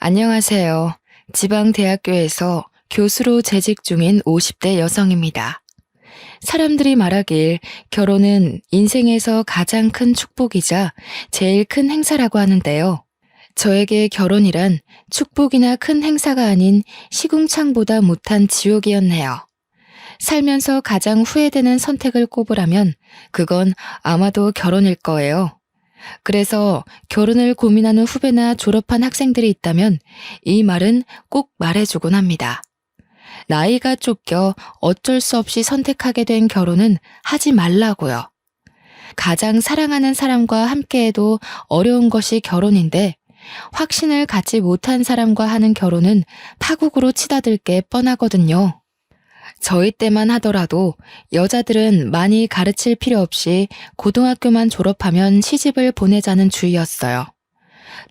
안녕하세요. 지방대학교에서 교수로 재직 중인 50대 여성입니다. 사람들이 말하길 결혼은 인생에서 가장 큰 축복이자 제일 큰 행사라고 하는데요. 저에게 결혼이란 축복이나 큰 행사가 아닌 시궁창보다 못한 지옥이었네요. 살면서 가장 후회되는 선택을 꼽으라면 그건 아마도 결혼일 거예요. 그래서 결혼을 고민하는 후배나 졸업한 학생들이 있다면 이 말은 꼭 말해주곤 합니다. 나이가 쫓겨 어쩔 수 없이 선택하게 된 결혼은 하지 말라고요. 가장 사랑하는 사람과 함께해도 어려운 것이 결혼인데 확신을 갖지 못한 사람과 하는 결혼은 파국으로 치닫을 게 뻔하거든요. 저희 때만 하더라도 여자들은 많이 가르칠 필요 없이 고등학교만 졸업하면 시집을 보내자는 주의였어요.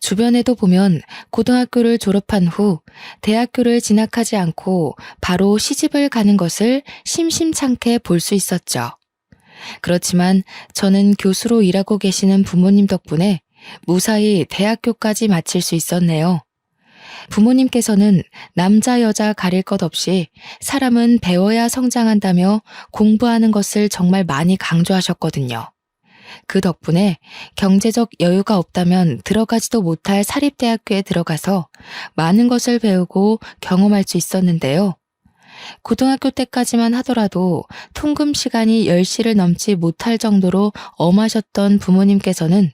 주변에도 보면 고등학교를 졸업한 후 대학교를 진학하지 않고 바로 시집을 가는 것을 심심찮게 볼 수 있었죠. 그렇지만 저는 교수로 일하고 계시는 부모님 덕분에 무사히 대학교까지 마칠 수 있었네요. 부모님께서는 남자 여자 가릴 것 없이 사람은 배워야 성장한다며 공부하는 것을 정말 많이 강조하셨거든요. 그 덕분에 경제적 여유가 없다면 들어가지도 못할 사립대학교에 들어가서 많은 것을 배우고 경험할 수 있었는데요. 고등학교 때까지만 하더라도 통금 시간이 10시를 넘지 못할 정도로 엄하셨던 부모님께서는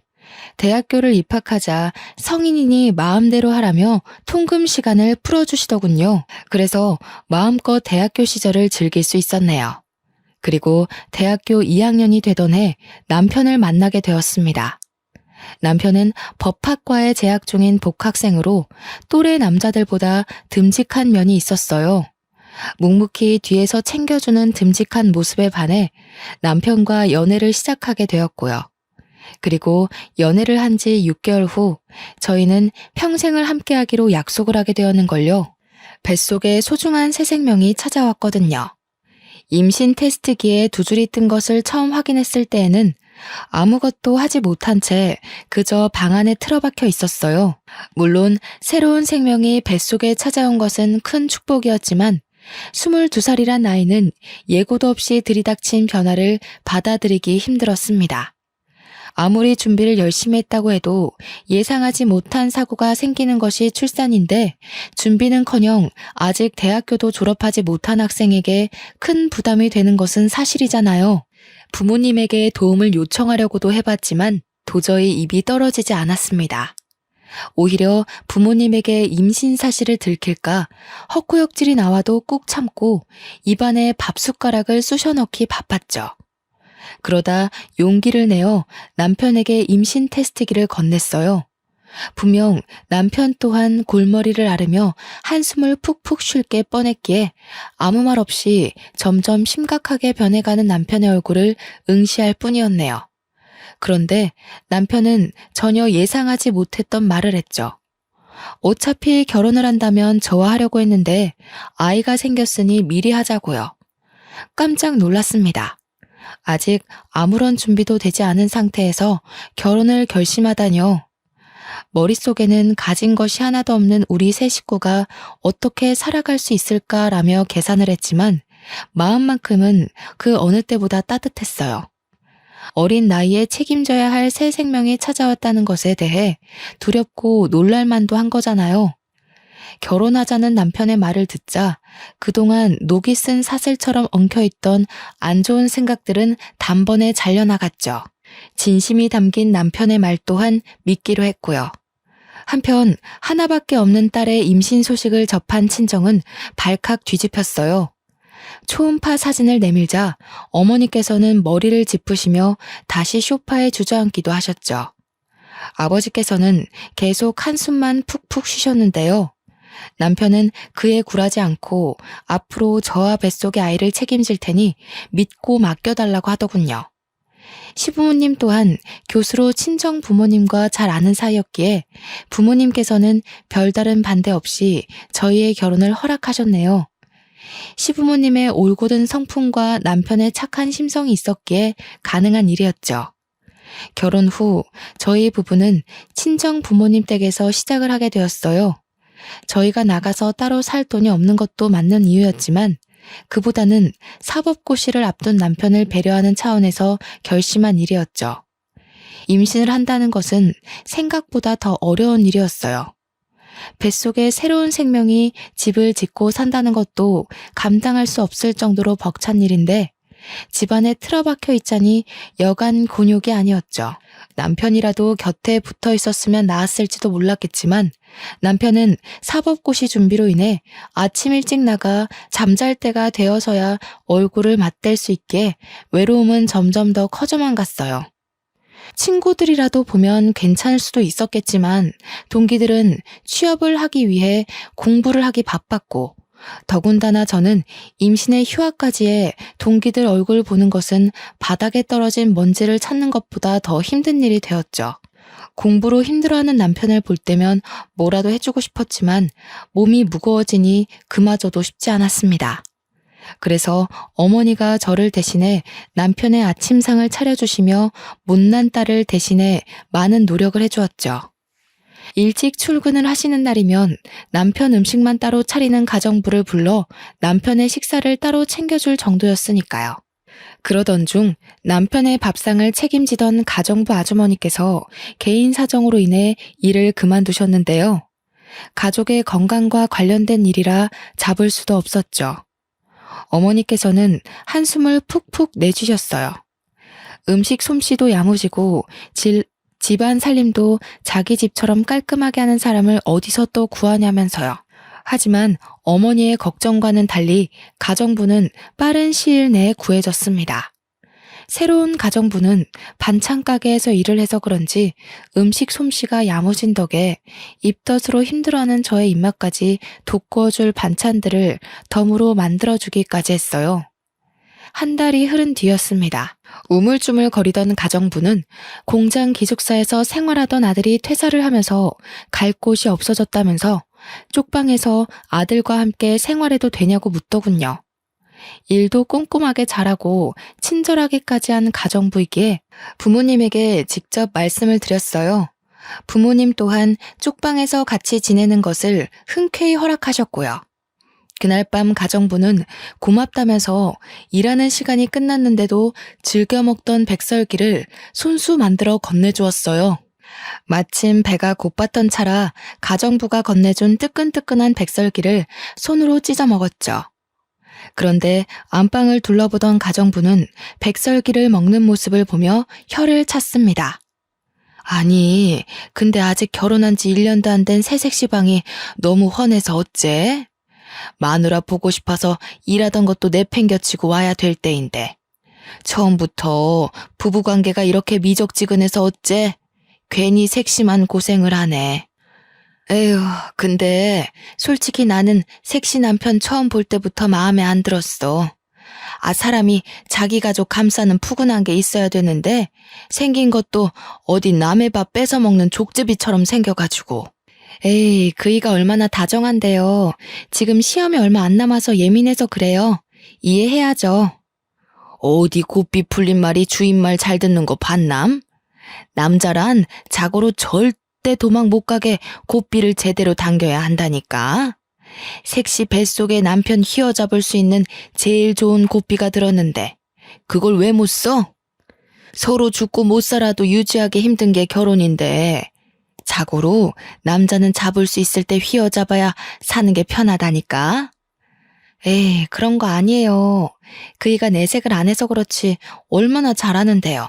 대학교를 입학하자 성인이니 마음대로 하라며 통금 시간을 풀어주시더군요. 그래서 마음껏 대학교 시절을 즐길 수 있었네요. 그리고 대학교 2학년이 되던 해 남편을 만나게 되었습니다. 남편은 법학과에 재학 중인 복학생으로 또래 남자들보다 듬직한 면이 있었어요. 묵묵히 뒤에서 챙겨주는 듬직한 모습에 반해 남편과 연애를 시작하게 되었고요. 그리고 연애를 한 지 6개월 후 저희는 평생을 함께하기로 약속을 하게 되었는걸요. 뱃속에 소중한 새 생명이 찾아왔거든요. 임신 테스트기에 두 줄이 뜬 것을 처음 확인했을 때에는 아무것도 하지 못한 채 그저 방 안에 틀어박혀 있었어요. 물론 새로운 생명이 뱃속에 찾아온 것은 큰 축복이었지만 22살이란 나이는 예고도 없이 들이닥친 변화를 받아들이기 힘들었습니다. 아무리 준비를 열심히 했다고 해도 예상하지 못한 사고가 생기는 것이 출산인데 준비는커녕 아직 대학교도 졸업하지 못한 학생에게 큰 부담이 되는 것은 사실이잖아요. 부모님에게 도움을 요청하려고도 해봤지만 도저히 입이 떨어지지 않았습니다. 오히려 부모님에게 임신 사실을 들킬까 헛구역질이 나와도 꾹 참고 입안에 밥숟가락을 쑤셔 넣기 바빴죠. 그러다 용기를 내어 남편에게 임신 테스트기를 건넸어요. 분명 남편 또한 골머리를 앓으며 한숨을 푹푹 쉴 게 뻔했기에 아무 말 없이 점점 심각하게 변해가는 남편의 얼굴을 응시할 뿐이었네요. 그런데 남편은 전혀 예상하지 못했던 말을 했죠. 어차피 결혼을 한다면 저와 하려고 했는데 아이가 생겼으니 미리 하자고요. 깜짝 놀랐습니다. 아직 아무런 준비도 되지 않은 상태에서 결혼을 결심하다뇨. 머릿속에는 가진 것이 하나도 없는 우리 세 식구가 어떻게 살아갈 수 있을까라며 계산을 했지만 마음만큼은 그 어느 때보다 따뜻했어요. 어린 나이에 책임져야 할 새 생명이 찾아왔다는 것에 대해 두렵고 놀랄만도 한 거잖아요. 결혼하자는 남편의 말을 듣자 그동안 녹이 쓴 사슬처럼 엉켜있던 안 좋은 생각들은 단번에 잘려나갔죠. 진심이 담긴 남편의 말 또한 믿기로 했고요. 한편 하나밖에 없는 딸의 임신 소식을 접한 친정은 발칵 뒤집혔어요. 초음파 사진을 내밀자 어머니께서는 머리를 짚으시며 다시 소파에 주저앉기도 하셨죠. 아버지께서는 계속 한숨만 푹푹 쉬셨는데요. 남편은 그에 굴하지 않고 앞으로 저와 뱃속의 아이를 책임질 테니 믿고 맡겨달라고 하더군요. 시부모님 또한 교수로 친정 부모님과 잘 아는 사이였기에 부모님께서는 별다른 반대 없이 저희의 결혼을 허락하셨네요. 시부모님의 올곧은 성품과 남편의 착한 심성이 있었기에 가능한 일이었죠. 결혼 후 저희 부부는 친정 부모님 댁에서 시작을 하게 되었어요. 저희가 나가서 따로 살 돈이 없는 것도 맞는 이유였지만 그보다는 사법고시를 앞둔 남편을 배려하는 차원에서 결심한 일이었죠. 임신을 한다는 것은 생각보다 더 어려운 일이었어요. 뱃속에 새로운 생명이 집을 짓고 산다는 것도 감당할 수 없을 정도로 벅찬 일인데 집안에 틀어박혀 있자니 여간 곤욕이 아니었죠. 남편이라도 곁에 붙어 있었으면 나았을지도 몰랐겠지만 남편은 사법고시 준비로 인해 아침 일찍 나가 잠잘 때가 되어서야 얼굴을 맞댈 수 있게 외로움은 점점 더 커져만 갔어요. 친구들이라도 보면 괜찮을 수도 있었겠지만 동기들은 취업을 하기 위해 공부를 하기 바빴고 더군다나 저는 임신의 휴학까지에 동기들 얼굴 보는 것은 바닥에 떨어진 먼지를 찾는 것보다 더 힘든 일이 되었죠. 공부로 힘들어하는 남편을 볼 때면 뭐라도 해주고 싶었지만 몸이 무거워지니 그마저도 쉽지 않았습니다. 그래서 어머니가 저를 대신해 남편의 아침상을 차려주시며 못난 딸을 대신해 많은 노력을 해주었죠. 일찍 출근을 하시는 날이면 남편 음식만 따로 차리는 가정부를 불러 남편의 식사를 따로 챙겨줄 정도였으니까요. 그러던 중 남편의 밥상을 책임지던 가정부 아주머니께서 개인 사정으로 인해 일을 그만두셨는데요. 가족의 건강과 관련된 일이라 잡을 수도 없었죠. 어머니께서는 한숨을 푹푹 내쉬셨어요. 음식 솜씨도 야무지고 집안 살림도 자기 집처럼 깔끔하게 하는 사람을 어디서 또 구하냐면서요. 하지만 어머니의 걱정과는 달리 가정부는 빠른 시일 내에 구해졌습니다. 새로운 가정부는 반찬 가게에서 일을 해서 그런지 음식 솜씨가 야무진 덕에 입덧으로 힘들어하는 저의 입맛까지 돋구어줄 반찬들을 덤으로 만들어주기까지 했어요. 한 달이 흐른 뒤였습니다. 우물쭈물 거리던 가정부는 공장 기숙사에서 생활하던 아들이 퇴사를 하면서 갈 곳이 없어졌다면서 쪽방에서 아들과 함께 생활해도 되냐고 묻더군요. 일도 꼼꼼하게 잘하고 친절하게까지 한 가정부이기에 부모님에게 직접 말씀을 드렸어요. 부모님 또한 쪽방에서 같이 지내는 것을 흔쾌히 허락하셨고요. 그날 밤 가정부는 고맙다면서 일하는 시간이 끝났는데도 즐겨 먹던 백설기를 손수 만들어 건네주었어요. 마침 배가 고팠던 차라 가정부가 건네준 뜨끈뜨끈한 백설기를 손으로 찢어 먹었죠. 그런데 안방을 둘러보던 가정부는 백설기를 먹는 모습을 보며 혀를 찼습니다. 아니, 근데 아직 결혼한 지 1년도 안 된 새색시방이 너무 훤해서 어째? 마누라 보고 싶어서 일하던 것도 내팽겨치고 와야 될 때인데. 처음부터 부부관계가 이렇게 미적지근해서 어째? 괜히 색심한 고생을 하네. 에휴, 근데 솔직히 나는 색시 남편 처음 볼 때부터 마음에 안 들었어. 사람이 자기 가족 감싸는 푸근한 게 있어야 되는데 생긴 것도 어디 남의 밥 뺏어 먹는 족제비처럼 생겨가지고. 에이, 그이가 얼마나 다정한데요. 지금 시험이 얼마 안 남아서 예민해서 그래요. 이해해야죠. 어디 곱비 풀린 말이 주인 말 잘 듣는 거 봤남? 남자란 자고로 절대 도망 못 가게 곱비를 제대로 당겨야 한다니까. 색시 뱃속에 남편 휘어잡을 수 있는 제일 좋은 곱비가 들었는데 그걸 왜 못 써? 서로 죽고 못 살아도 유지하기 힘든 게 결혼인데 자고로 남자는 잡을 수 있을 때 휘어잡아야 사는 게 편하다니까. 에이, 그런 거 아니에요. 그이가 내색을 안 해서 그렇지 얼마나 잘하는데요.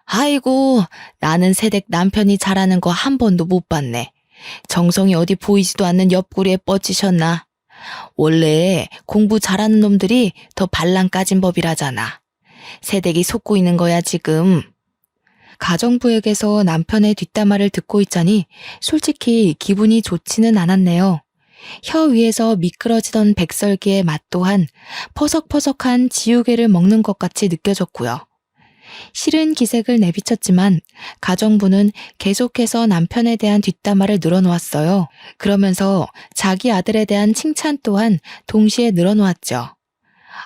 아이고, 나는 새댁 남편이 잘하는 거 한 번도 못 봤네. 정성이 어디 보이지도 않는 옆구리에 뻗치셨나. 원래 공부 잘하는 놈들이 더 발랑 까진 법이라잖아. 새댁이 속고 있는 거야 지금. 가정부에게서 남편의 뒷담화를 듣고 있자니 솔직히 기분이 좋지는 않았네요. 혀 위에서 미끄러지던 백설기의 맛 또한 퍼석퍼석한 지우개를 먹는 것 같이 느껴졌고요. 싫은 기색을 내비쳤지만 가정부는 계속해서 남편에 대한 뒷담화를 늘어놓았어요. 그러면서 자기 아들에 대한 칭찬 또한 동시에 늘어놓았죠.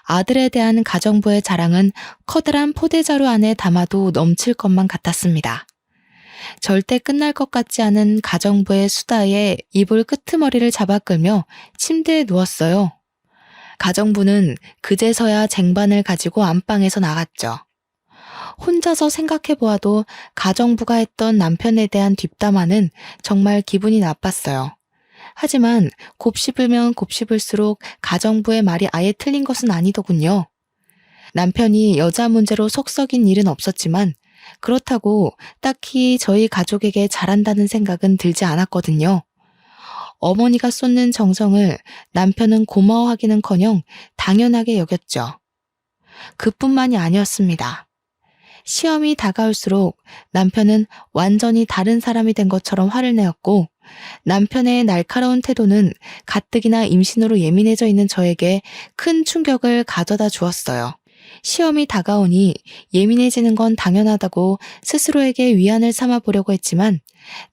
아들에 대한 가정부의 자랑은 커다란 포대자루 안에 담아도 넘칠 것만 같았습니다. 절대 끝날 것 같지 않은 가정부의 수다에 이불 끄트머리를 잡아 끌며 침대에 누웠어요. 가정부는 그제서야 쟁반을 가지고 안방에서 나갔죠. 혼자서 생각해 보아도 가정부가 했던 남편에 대한 뒷담화는 정말 기분이 나빴어요. 하지만 곱씹으면 곱씹을수록 가정부의 말이 아예 틀린 것은 아니더군요. 남편이 여자 문제로 속 썩인 일은 없었지만 그렇다고 딱히 저희 가족에게 잘한다는 생각은 들지 않았거든요. 어머니가 쏟는 정성을 남편은 고마워하기는커녕 당연하게 여겼죠. 그뿐만이 아니었습니다. 시험이 다가올수록 남편은 완전히 다른 사람이 된 것처럼 화를 내었고 남편의 날카로운 태도는 가뜩이나 임신으로 예민해져 있는 저에게 큰 충격을 가져다 주었어요. 시험이 다가오니 예민해지는 건 당연하다고 스스로에게 위안을 삼아 보려고 했지만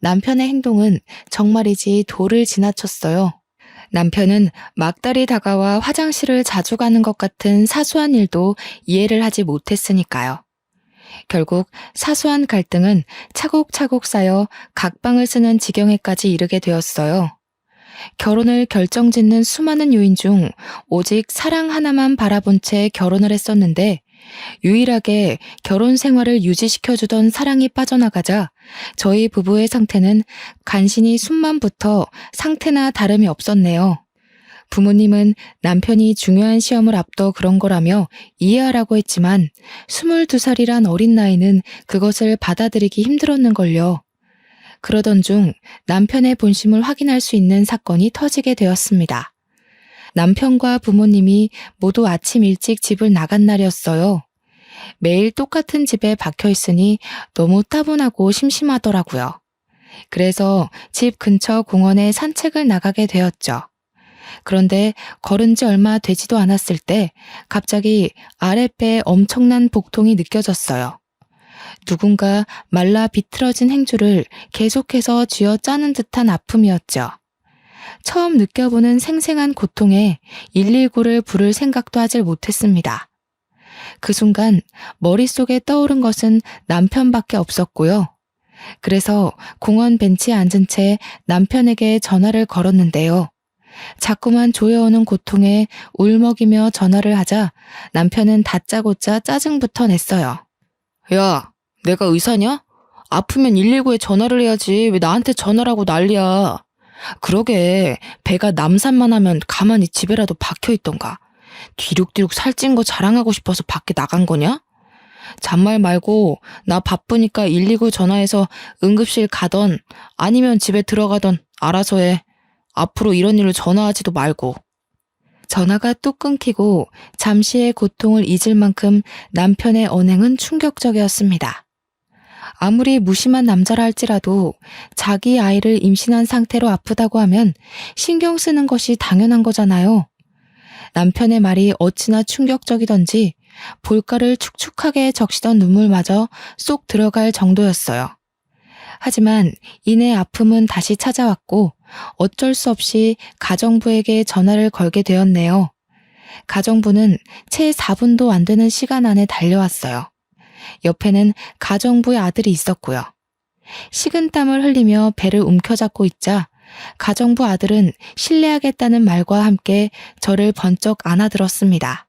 남편의 행동은 정말이지 도를 지나쳤어요. 남편은 막달이 다가와 화장실을 자주 가는 것 같은 사소한 일도 이해를 하지 못했으니까요. 결국 사소한 갈등은 차곡차곡 쌓여 각방을 쓰는 지경에까지 이르게 되었어요. 결혼을 결정짓는 수많은 요인 중 오직 사랑 하나만 바라본 채 결혼을 했었는데 유일하게 결혼 생활을 유지시켜주던 사랑이 빠져나가자 저희 부부의 상태는 간신히 숨만 붙어 상태나 다름이 없었네요. 부모님은 남편이 중요한 시험을 앞둬 그런 거라며 이해하라고 했지만 22살이란 어린 나이는 그것을 받아들이기 힘들었는걸요. 그러던 중 남편의 본심을 확인할 수 있는 사건이 터지게 되었습니다. 남편과 부모님이 모두 아침 일찍 집을 나간 날이었어요. 매일 똑같은 집에 박혀 있으니 너무 따분하고 심심하더라고요. 그래서 집 근처 공원에 산책을 나가게 되었죠. 그런데 걸은 지 얼마 되지도 않았을 때 갑자기 아랫배에 엄청난 복통이 느껴졌어요. 누군가 말라 비틀어진 행주를 계속해서 쥐어짜는 듯한 아픔이었죠. 처음 느껴보는 생생한 고통에 119를 부를 생각도 하질 못했습니다. 그 순간 머릿속에 떠오른 것은 남편밖에 없었고요. 그래서 공원 벤치에 앉은 채 남편에게 전화를 걸었는데요. 자꾸만 조여오는 고통에 울먹이며 전화를 하자 남편은 다짜고짜 짜증부터 냈어요. 야, 내가 의사냐? 아프면 119에 전화를 해야지 왜 나한테 전화를 하고 난리야. 그러게 배가 남산만 하면 가만히 집에라도 박혀있던가. 뒤룩뒤룩 살찐 거 자랑하고 싶어서 밖에 나간 거냐? 잔말 말고 나 바쁘니까 119 전화해서 응급실 가던 아니면 집에 들어가던 알아서 해. 앞으로 이런 일로 전화하지도 말고. 전화가 뚝 끊기고 잠시의 고통을 잊을 만큼 남편의 언행은 충격적이었습니다. 아무리 무심한 남자라 할지라도 자기 아이를 임신한 상태로 아프다고 하면 신경 쓰는 것이 당연한 거잖아요. 남편의 말이 어찌나 충격적이던지 볼가를 축축하게 적시던 눈물마저 쏙 들어갈 정도였어요. 하지만 이내 아픔은 다시 찾아왔고 어쩔 수 없이 가정부에게 전화를 걸게 되었네요. 가정부는 채 4분도 안 되는 시간 안에 달려왔어요. 옆에는 가정부의 아들이 있었고요. 식은땀을 흘리며 배를 움켜잡고 있자 가정부 아들은 실례하겠다는 말과 함께 저를 번쩍 안아들었습니다.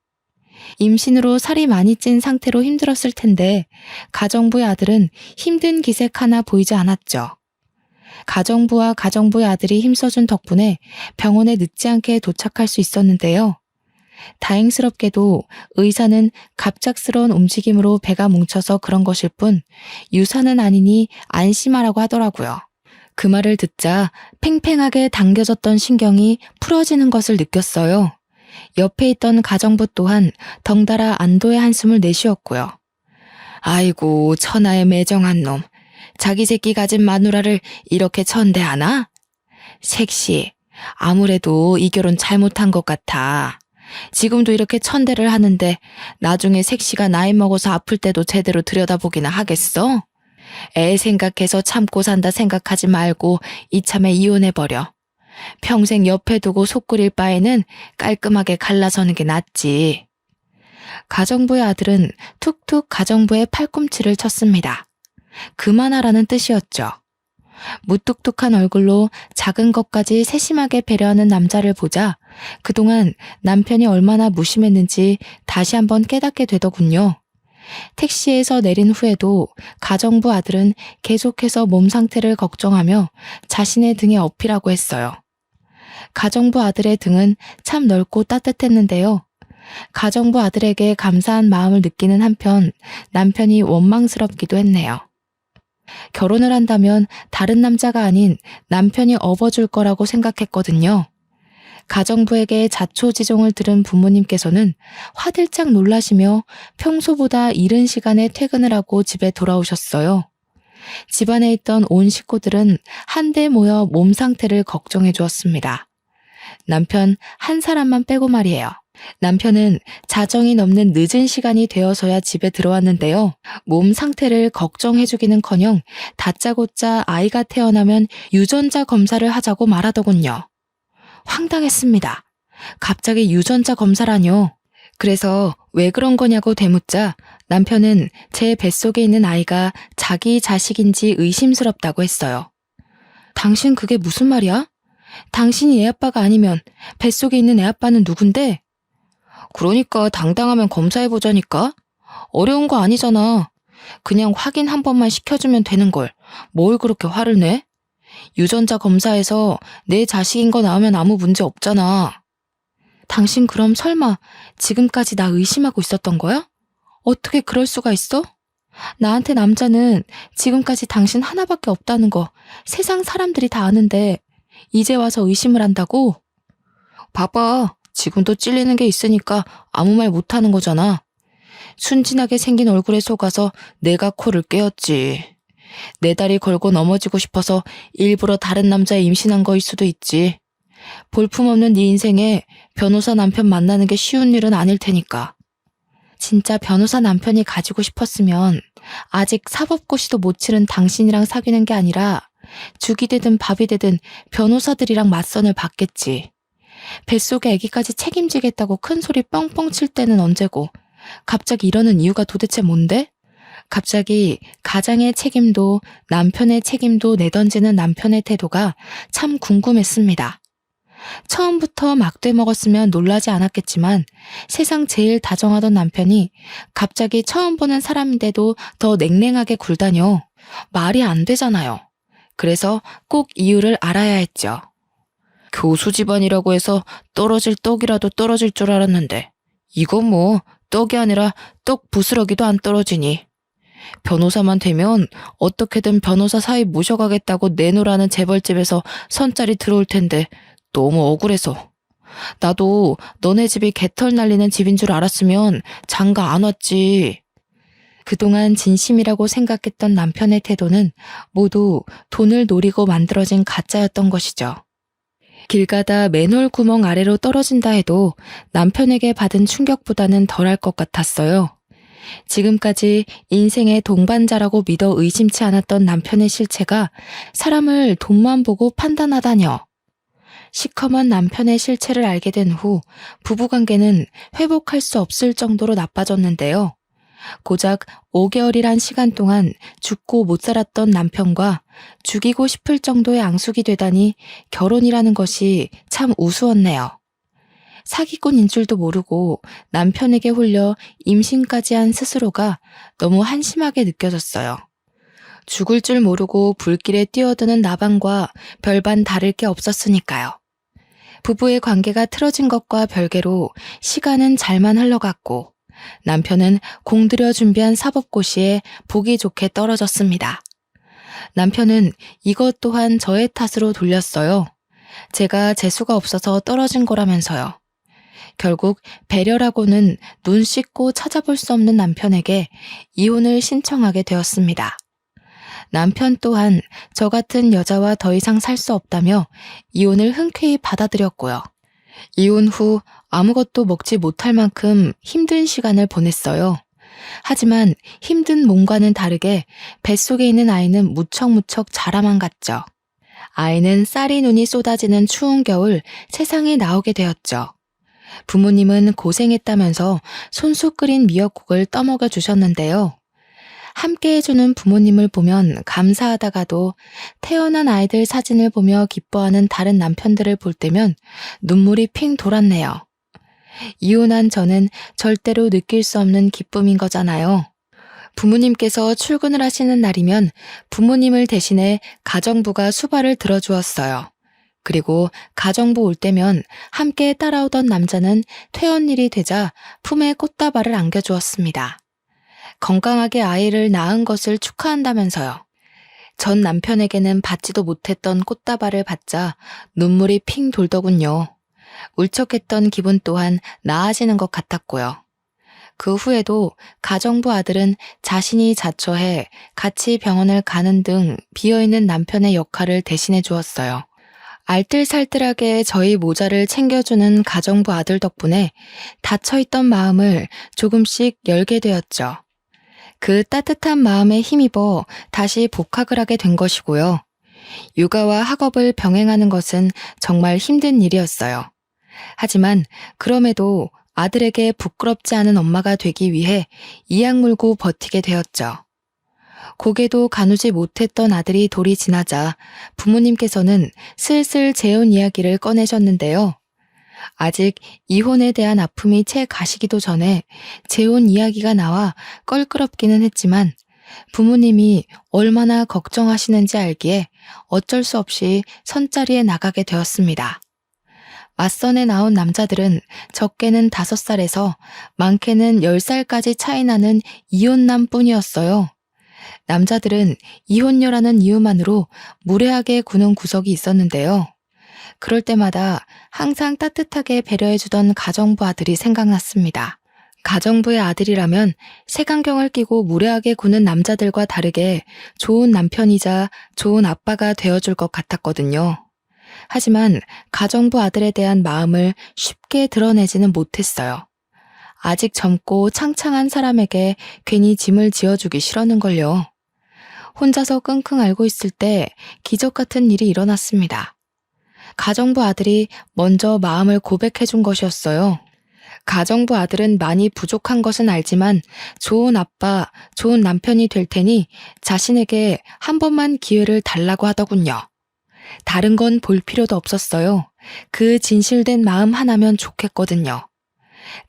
임신으로 살이 많이 찐 상태로 힘들었을 텐데 가정부의 아들은 힘든 기색 하나 보이지 않았죠. 가정부와 가정부의 아들이 힘써준 덕분에 병원에 늦지 않게 도착할 수 있었는데요. 다행스럽게도 의사는 갑작스러운 움직임으로 배가 뭉쳐서 그런 것일 뿐 유산은 아니니 안심하라고 하더라고요. 그 말을 듣자 팽팽하게 당겨졌던 신경이 풀어지는 것을 느꼈어요. 옆에 있던 가정부 또한 덩달아 안도의 한숨을 내쉬었고요. 아이고 천하의 매정한 놈. 자기 새끼 가진 마누라를 이렇게 천대하나? 색시, 아무래도 이 결혼 잘못한 것 같아. 지금도 이렇게 천대를 하는데 나중에 색시가 나이 먹어서 아플 때도 제대로 들여다보기나 하겠어? 애 생각해서 참고 산다 생각하지 말고 이참에 이혼해버려. 평생 옆에 두고 속 끓일 바에는 깔끔하게 갈라서는 게 낫지. 가정부의 아들은 툭툭 가정부의 팔꿈치를 쳤습니다. 그만하라는 뜻이었죠. 무뚝뚝한 얼굴로 작은 것까지 세심하게 배려하는 남자를 보자 그동안 남편이 얼마나 무심했는지 다시 한번 깨닫게 되더군요. 택시에서 내린 후에도 가정부 아들은 계속해서 몸 상태를 걱정하며 자신의 등에 업히라고 했어요. 가정부 아들의 등은 참 넓고 따뜻했는데요. 가정부 아들에게 감사한 마음을 느끼는 한편 남편이 원망스럽기도 했네요. 결혼을 한다면 다른 남자가 아닌 남편이 업어줄 거라고 생각했거든요. 가정부에게 자초지종을 들은 부모님께서는 화들짝 놀라시며 평소보다 이른 시간에 퇴근을 하고 집에 돌아오셨어요. 집안에 있던 온 식구들은 한데 모여 몸 상태를 걱정해 주었습니다. 남편 한 사람만 빼고 말이에요. 남편은 자정이 넘는 늦은 시간이 되어서야 집에 들어왔는데요. 몸 상태를 걱정해주기는커녕 다짜고짜 아이가 태어나면 유전자 검사를 하자고 말하더군요. 황당했습니다. 갑자기 유전자 검사라뇨. 그래서 왜 그런 거냐고 되묻자 남편은 제 뱃속에 있는 아이가 자기 자식인지 의심스럽다고 했어요. 당신 그게 무슨 말이야? 당신이 애 아빠가 아니면 뱃속에 있는 애 아빠는 누군데? 그러니까 당당하면 검사해보자니까. 어려운 거 아니잖아. 그냥 확인 한 번만 시켜주면 되는 걸. 뭘 그렇게 화를 내? 유전자 검사에서 내 자식인 거 나오면 아무 문제 없잖아. 당신 그럼 설마 지금까지 나 의심하고 있었던 거야? 어떻게 그럴 수가 있어? 나한테 남자는 지금까지 당신 하나밖에 없다는 거 세상 사람들이 다 아는데 이제 와서 의심을 한다고? 봐봐. 지금도 찔리는 게 있으니까 아무 말 못하는 거잖아. 순진하게 생긴 얼굴에 속아서 내가 코를 꿰었지. 내 다리 걸고 넘어지고 싶어서 일부러 다른 남자 임신한 거일 수도 있지. 볼품없는 네 인생에 변호사 남편 만나는 게 쉬운 일은 아닐 테니까. 진짜 변호사 남편이 가지고 싶었으면 아직 사법고시도 못 치른 당신이랑 사귀는 게 아니라 죽이 되든 밥이 되든 변호사들이랑 맞선을 받겠지. 뱃속에 아기까지 책임지겠다고 큰 소리 뻥뻥 칠 때는 언제고 갑자기 이러는 이유가 도대체 뭔데? 갑자기 가장의 책임도 남편의 책임도 내던지는 남편의 태도가 참 궁금했습니다. 처음부터 막대 먹었으면 놀라지 않았겠지만 세상 제일 다정하던 남편이 갑자기 처음 보는 사람인데도 더 냉랭하게 굴다뇨. 말이 안 되잖아요. 그래서 꼭 이유를 알아야 했죠. 교수 집안이라고 해서 떨어질 떡이라도 떨어질 줄 알았는데 이건 뭐 떡이 아니라 떡 부스러기도 안 떨어지니. 변호사만 되면 어떻게든 변호사 사위 모셔가겠다고 내놓으라는 재벌집에서 선짜리 들어올 텐데 너무 억울해서. 나도 너네 집이 개털 날리는 집인 줄 알았으면 장가 안 왔지. 그동안 진심이라고 생각했던 남편의 태도는 모두 돈을 노리고 만들어진 가짜였던 것이죠. 길 가다 맨홀 구멍 아래로 떨어진다 해도 남편에게 받은 충격보다는 덜할 것 같았어요. 지금까지 인생의 동반자라고 믿어 의심치 않았던 남편의 실체가 사람을 돈만 보고 판단하다뇨. 시커먼 남편의 실체를 알게 된 후 부부관계는 회복할 수 없을 정도로 나빠졌는데요. 고작 5개월이란 시간 동안 죽고 못 살았던 남편과 죽이고 싶을 정도의 앙숙이 되다니 결혼이라는 것이 참 우스웠네요. 사기꾼인 줄도 모르고 남편에게 홀려 임신까지 한 스스로가 너무 한심하게 느껴졌어요. 죽을 줄 모르고 불길에 뛰어드는 나방과 별반 다를 게 없었으니까요. 부부의 관계가 틀어진 것과 별개로 시간은 잘만 흘러갔고 남편은 공들여 준비한 사법고시에 보기 좋게 떨어졌습니다. 남편은 이것 또한 저의 탓으로 돌렸어요. 제가 재수가 없어서 떨어진 거라면서요. 결국 배려라고는 눈 씻고 찾아볼 수 없는 남편에게 이혼을 신청하게 되었습니다. 남편 또한 저 같은 여자와 더 이상 살 수 없다며 이혼을 흔쾌히 받아들였고요. 이혼 후 아무것도 먹지 못할 만큼 힘든 시간을 보냈어요. 하지만 힘든 몸과는 다르게 뱃속에 있는 아이는 무척무척 자라만 갔죠. 아이는 쌀이 눈이 쏟아지는 추운 겨울 세상에 나오게 되었죠. 부모님은 고생했다면서 손수 끓인 미역국을 떠먹여 주셨는데요. 함께 해주는 부모님을 보면 감사하다가도 태어난 아이들 사진을 보며 기뻐하는 다른 남편들을 볼 때면 눈물이 핑 돌았네요. 이혼한 저는 절대로 느낄 수 없는 기쁨인 거잖아요. 부모님께서 출근을 하시는 날이면 부모님을 대신해 가정부가 수발을 들어주었어요. 그리고 가정부 올 때면 함께 따라오던 남자는 퇴원일이 되자 품에 꽃다발을 안겨주었습니다. 건강하게 아이를 낳은 것을 축하한다면서요. 전 남편에게는 받지도 못했던 꽃다발을 받자 눈물이 핑 돌더군요. 울적했던 기분 또한 나아지는 것 같았고요. 그 후에도 가정부 아들은 자신이 자처해 같이 병원을 가는 등 비어있는 남편의 역할을 대신해 주었어요. 알뜰살뜰하게 저희 모자를 챙겨주는 가정부 아들 덕분에 닫혀있던 마음을 조금씩 열게 되었죠. 그 따뜻한 마음에 힘입어 다시 복학을 하게 된 것이고요. 육아와 학업을 병행하는 것은 정말 힘든 일이었어요. 하지만 그럼에도 아들에게 부끄럽지 않은 엄마가 되기 위해 이악 물고 버티게 되었죠. 고개도 가누지 못했던 아들이 돌이 지나자 부모님께서는 슬슬 재혼 이야기를 꺼내셨는데요. 아직 이혼에 대한 아픔이 채 가시기도 전에 재혼 이야기가 나와 껄끄럽기는 했지만 부모님이 얼마나 걱정하시는지 알기에 어쩔 수 없이 선자리에 나가게 되었습니다. 맞선에 나온 남자들은 적게는 5살에서 많게는 10살까지 차이 나는 이혼남 뿐이었어요. 남자들은 이혼녀라는 이유만으로 무례하게 구는 구석이 있었는데요. 그럴 때마다 항상 따뜻하게 배려해주던 가정부 아들이 생각났습니다. 가정부의 아들이라면 색안경을 끼고 무례하게 구는 남자들과 다르게 좋은 남편이자 좋은 아빠가 되어줄 것 같았거든요. 하지만 가정부 아들에 대한 마음을 쉽게 드러내지는 못했어요. 아직 젊고 창창한 사람에게 괜히 짐을 지어주기 싫었는걸요. 혼자서 끙끙 앓고 있을 때 기적 같은 일이 일어났습니다. 가정부 아들이 먼저 마음을 고백해준 것이었어요. 가정부 아들은 많이 부족한 것은 알지만 좋은 아빠, 좋은 남편이 될 테니 자신에게 한 번만 기회를 달라고 하더군요. 다른 건 볼 필요도 없었어요. 그 진실된 마음 하나면 좋겠거든요.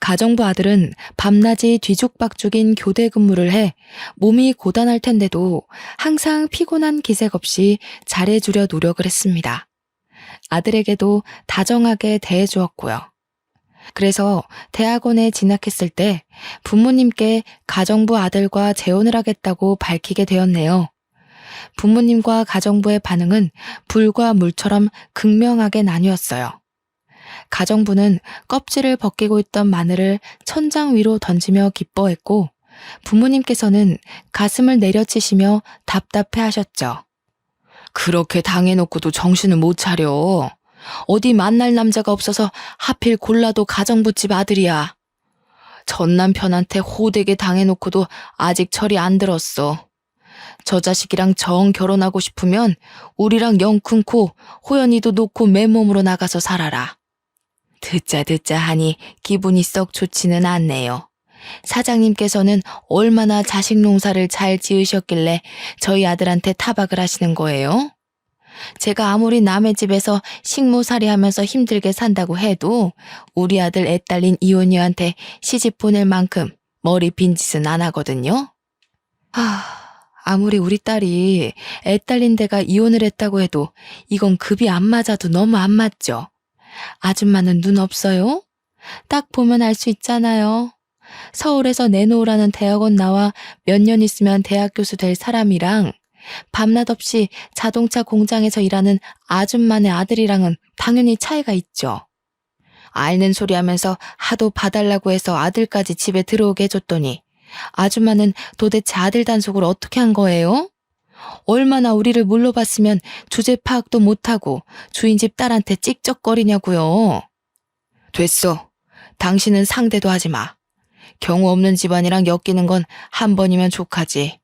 가정부 아들은 밤낮이 뒤죽박죽인 교대 근무를 해 몸이 고단할 텐데도 항상 피곤한 기색 없이 잘해주려 노력을 했습니다. 아들에게도 다정하게 대해주었고요. 그래서 대학원에 진학했을 때 부모님께 가정부 아들과 재혼을 하겠다고 밝히게 되었네요. 부모님과 가정부의 반응은 불과 물처럼 극명하게 나뉘었어요. 가정부는 껍질을 벗기고 있던 마늘을 천장 위로 던지며 기뻐했고 부모님께서는 가슴을 내려치시며 답답해 하셨죠. 그렇게 당해놓고도 정신을 못 차려. 어디 만날 남자가 없어서 하필 골라도 가정부집 아들이야. 전 남편한테 호되게 당해놓고도 아직 철이 안 들었어. 저 자식이랑 정 결혼하고 싶으면 우리랑 영 끊고 호연이도 놓고 맨몸으로 나가서 살아라. 듣자 하니 기분이 썩 좋지는 않네요. 사장님께서는 얼마나 자식 농사를 잘 지으셨길래 저희 아들한테 타박을 하시는 거예요? 제가 아무리 남의 집에서 식모살이 하면서 힘들게 산다고 해도 우리 아들 애 딸린 이혼녀한테 시집 보낼 만큼 머리 빈 짓은 안 하거든요. 아무리 우리 딸이 애 딸린 데가 이혼을 했다고 해도 이건 급이 안 맞아도 너무 안 맞죠? 아줌마는 눈 없어요? 딱 보면 알 수 있잖아요. 서울에서 내놓으라는 대학원 나와 몇 년 있으면 대학 교수 될 사람이랑 밤낮 없이 자동차 공장에서 일하는 아줌마네 아들이랑은 당연히 차이가 있죠. 앓는 소리 하면서 하도 봐달라고 해서 아들까지 집에 들어오게 해줬더니 아줌마는 도대체 아들 단속을 어떻게 한 거예요? 얼마나 우리를 물러봤으면 주제 파악도 못하고 주인집 딸한테 찍적거리냐고요. 됐어. 당신은 상대도 하지 마. 경우 없는 집안이랑 엮이는 건 한 번이면 족하지.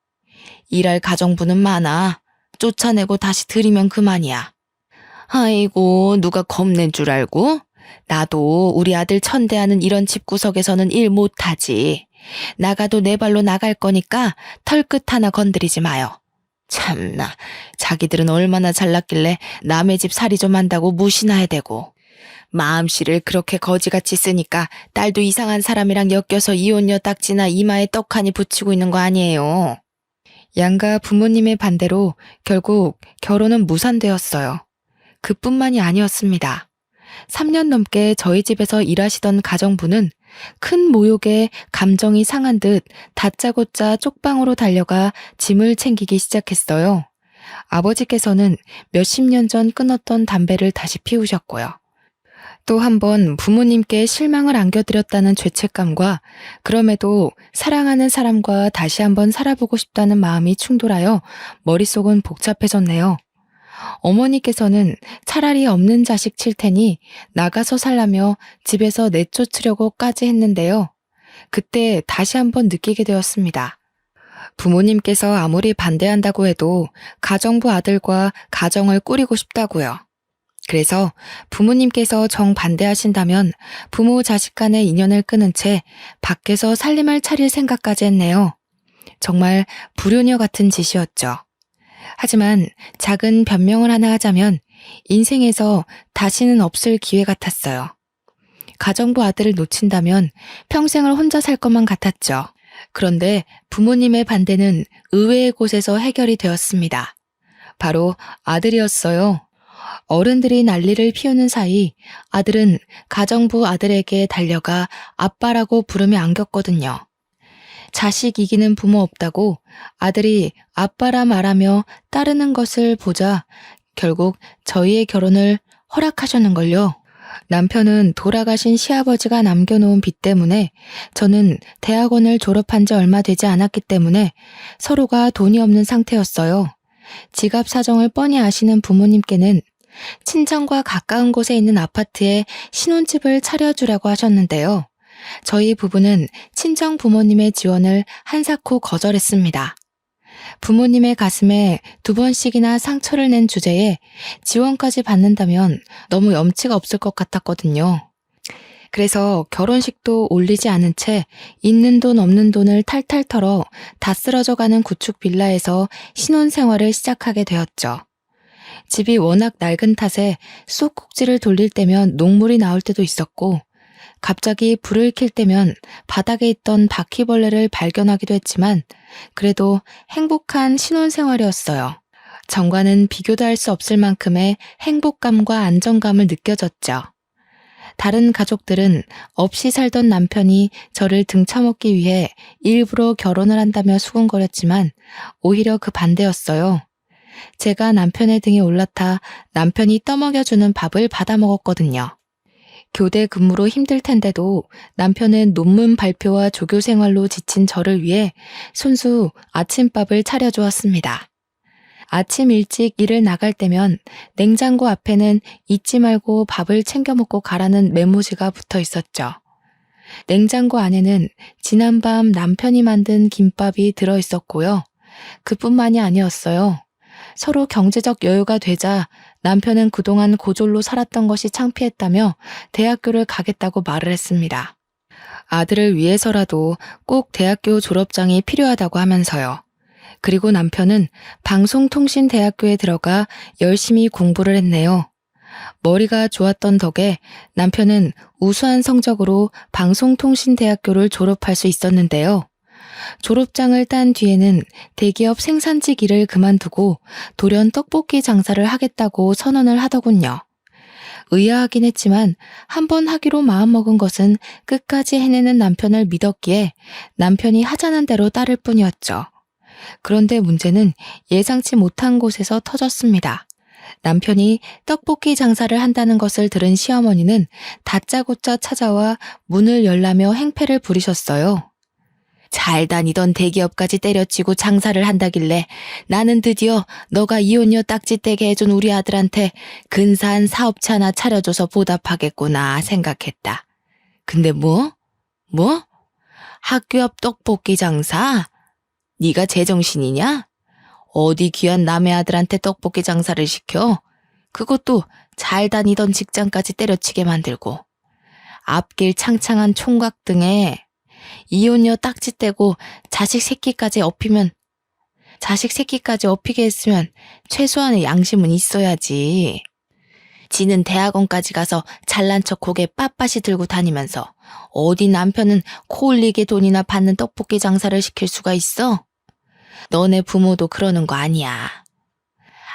일할 가정부는 많아. 쫓아내고 다시 들이면 그만이야. 아이고, 누가 겁낸 줄 알고? 나도 우리 아들 천대하는 이런 집구석에서는 일 못하지. 나가도 내 발로 나갈 거니까 털끝 하나 건드리지 마요. 참나, 자기들은 얼마나 잘났길래 남의 집 살이 좀 한다고 무시나 해대고. 마음씨를 그렇게 거지같이 쓰니까 딸도 이상한 사람이랑 엮여서 이혼녀 딱지나 이마에 떡하니 붙이고 있는 거 아니에요. 양가 부모님의 반대로 결국 결혼은 무산되었어요. 그뿐만이 아니었습니다. 3년 넘게 저희 집에서 일하시던 가정부는 큰 모욕에 감정이 상한 듯 다짜고짜 쪽방으로 달려가 짐을 챙기기 시작했어요. 아버지께서는 몇십 년 전 끊었던 담배를 다시 피우셨고요. 또 한 번 부모님께 실망을 안겨드렸다는 죄책감과 그럼에도 사랑하는 사람과 다시 한번 살아보고 싶다는 마음이 충돌하여 머릿속은 복잡해졌네요. 어머니께서는 차라리 없는 자식 칠 테니 나가서 살라며 집에서 내쫓으려고까지 했는데요. 그때 다시 한번 느끼게 되었습니다. 부모님께서 아무리 반대한다고 해도 가정부 아들과 가정을 꾸리고 싶다고요. 그래서 부모님께서 정반대하신다면 부모 자식 간의 인연을 끊은 채 밖에서 살림을 차릴 생각까지 했네요. 정말 불효녀 같은 짓이었죠. 하지만 작은 변명을 하나 하자면 인생에서 다시는 없을 기회 같았어요. 가정부 아들을 놓친다면 평생을 혼자 살 것만 같았죠. 그런데 부모님의 반대는 의외의 곳에서 해결이 되었습니다. 바로 아들이었어요. 어른들이 난리를 피우는 사이 아들은 가정부 아들에게 달려가 아빠라고 부르며 안겼거든요. 자식 이기는 부모 없다고 아들이 아빠라 말하며 따르는 것을 보자 결국 저희의 결혼을 허락하셨는걸요. 남편은 돌아가신 시아버지가 남겨놓은 빚 때문에 저는 대학원을 졸업한 지 얼마 되지 않았기 때문에 서로가 돈이 없는 상태였어요. 지갑 사정을 뻔히 아시는 부모님께는 친정과 가까운 곳에 있는 아파트에 신혼집을 차려주라고 하셨는데요. 저희 부부는 친정 부모님의 지원을 한사코 거절했습니다. 부모님의 가슴에 2번씩이나 상처를 낸 주제에 지원까지 받는다면 너무 염치가 없을 것 같았거든요. 그래서 결혼식도 올리지 않은 채 있는 돈 없는 돈을 탈탈 털어 다 쓰러져가는 구축 빌라에서 신혼생활을 시작하게 되었죠. 집이 워낙 낡은 탓에 쑥꼭지를 돌릴 때면 녹물이 나올 때도 있었고 갑자기 불을 켤 때면 바닥에 있던 바퀴벌레를 발견하기도 했지만 그래도 행복한 신혼생활이었어요. 전과는 비교도 할 수 없을 만큼의 행복감과 안정감을 느껴졌죠. 다른 가족들은 없이 살던 남편이 저를 등쳐먹기 위해 일부러 결혼을 한다며 수군거렸지만 오히려 그 반대였어요. 제가 남편의 등에 올라타 남편이 떠먹여주는 밥을 받아먹었거든요. 교대 근무로 힘들 텐데도 남편은 논문 발표와 조교 생활로 지친 저를 위해 손수 아침밥을 차려주었습니다. 아침 일찍 일을 나갈 때면 냉장고 앞에는 잊지 말고 밥을 챙겨 먹고 가라는 메모지가 붙어 있었죠. 냉장고 안에는 지난밤 남편이 만든 김밥이 들어 있었고요. 그뿐만이 아니었어요. 서로 경제적 여유가 되자 남편은 그동안 고졸로 살았던 것이 창피했다며 대학교를 가겠다고 말을 했습니다. 아들을 위해서라도 꼭 대학교 졸업장이 필요하다고 하면서요. 그리고 남편은 방송통신대학교에 들어가 열심히 공부를 했네요. 머리가 좋았던 덕에 남편은 우수한 성적으로 방송통신대학교를 졸업할 수 있었는데요. 졸업장을 딴 뒤에는 대기업 생산직 일을 그만두고 돌연 떡볶이 장사를 하겠다고 선언을 하더군요. 의아하긴 했지만 한번 하기로 마음먹은 것은 끝까지 해내는 남편을 믿었기에 남편이 하자는 대로 따를 뿐이었죠. 그런데 문제는 예상치 못한 곳에서 터졌습니다. 남편이 떡볶이 장사를 한다는 것을 들은 시어머니는 다짜고짜 찾아와 문을 열라며 행패를 부리셨어요. 잘 다니던 대기업까지 때려치고 장사를 한다길래 나는 드디어 너가 이혼녀 딱지떼게 해준 우리 아들한테 근사한 사업체 하나 차려줘서 보답하겠구나 생각했다. 근데 뭐? 학교 앞 떡볶이 장사? 네가 제정신이냐? 어디 귀한 남의 아들한테 떡볶이 장사를 시켜? 그것도 잘 다니던 직장까지 때려치게 만들고 앞길 창창한 총각 등에 이혼녀 딱지 떼고 자식 새끼까지 업히게 했으면 최소한의 양심은 있어야지. 지는 대학원까지 가서 잘난 척 고개 빳빳이 들고 다니면서 어디 남편은 코 흘리게 돈이나 받는 떡볶이 장사를 시킬 수가 있어? 너네 부모도 그러는 거 아니야.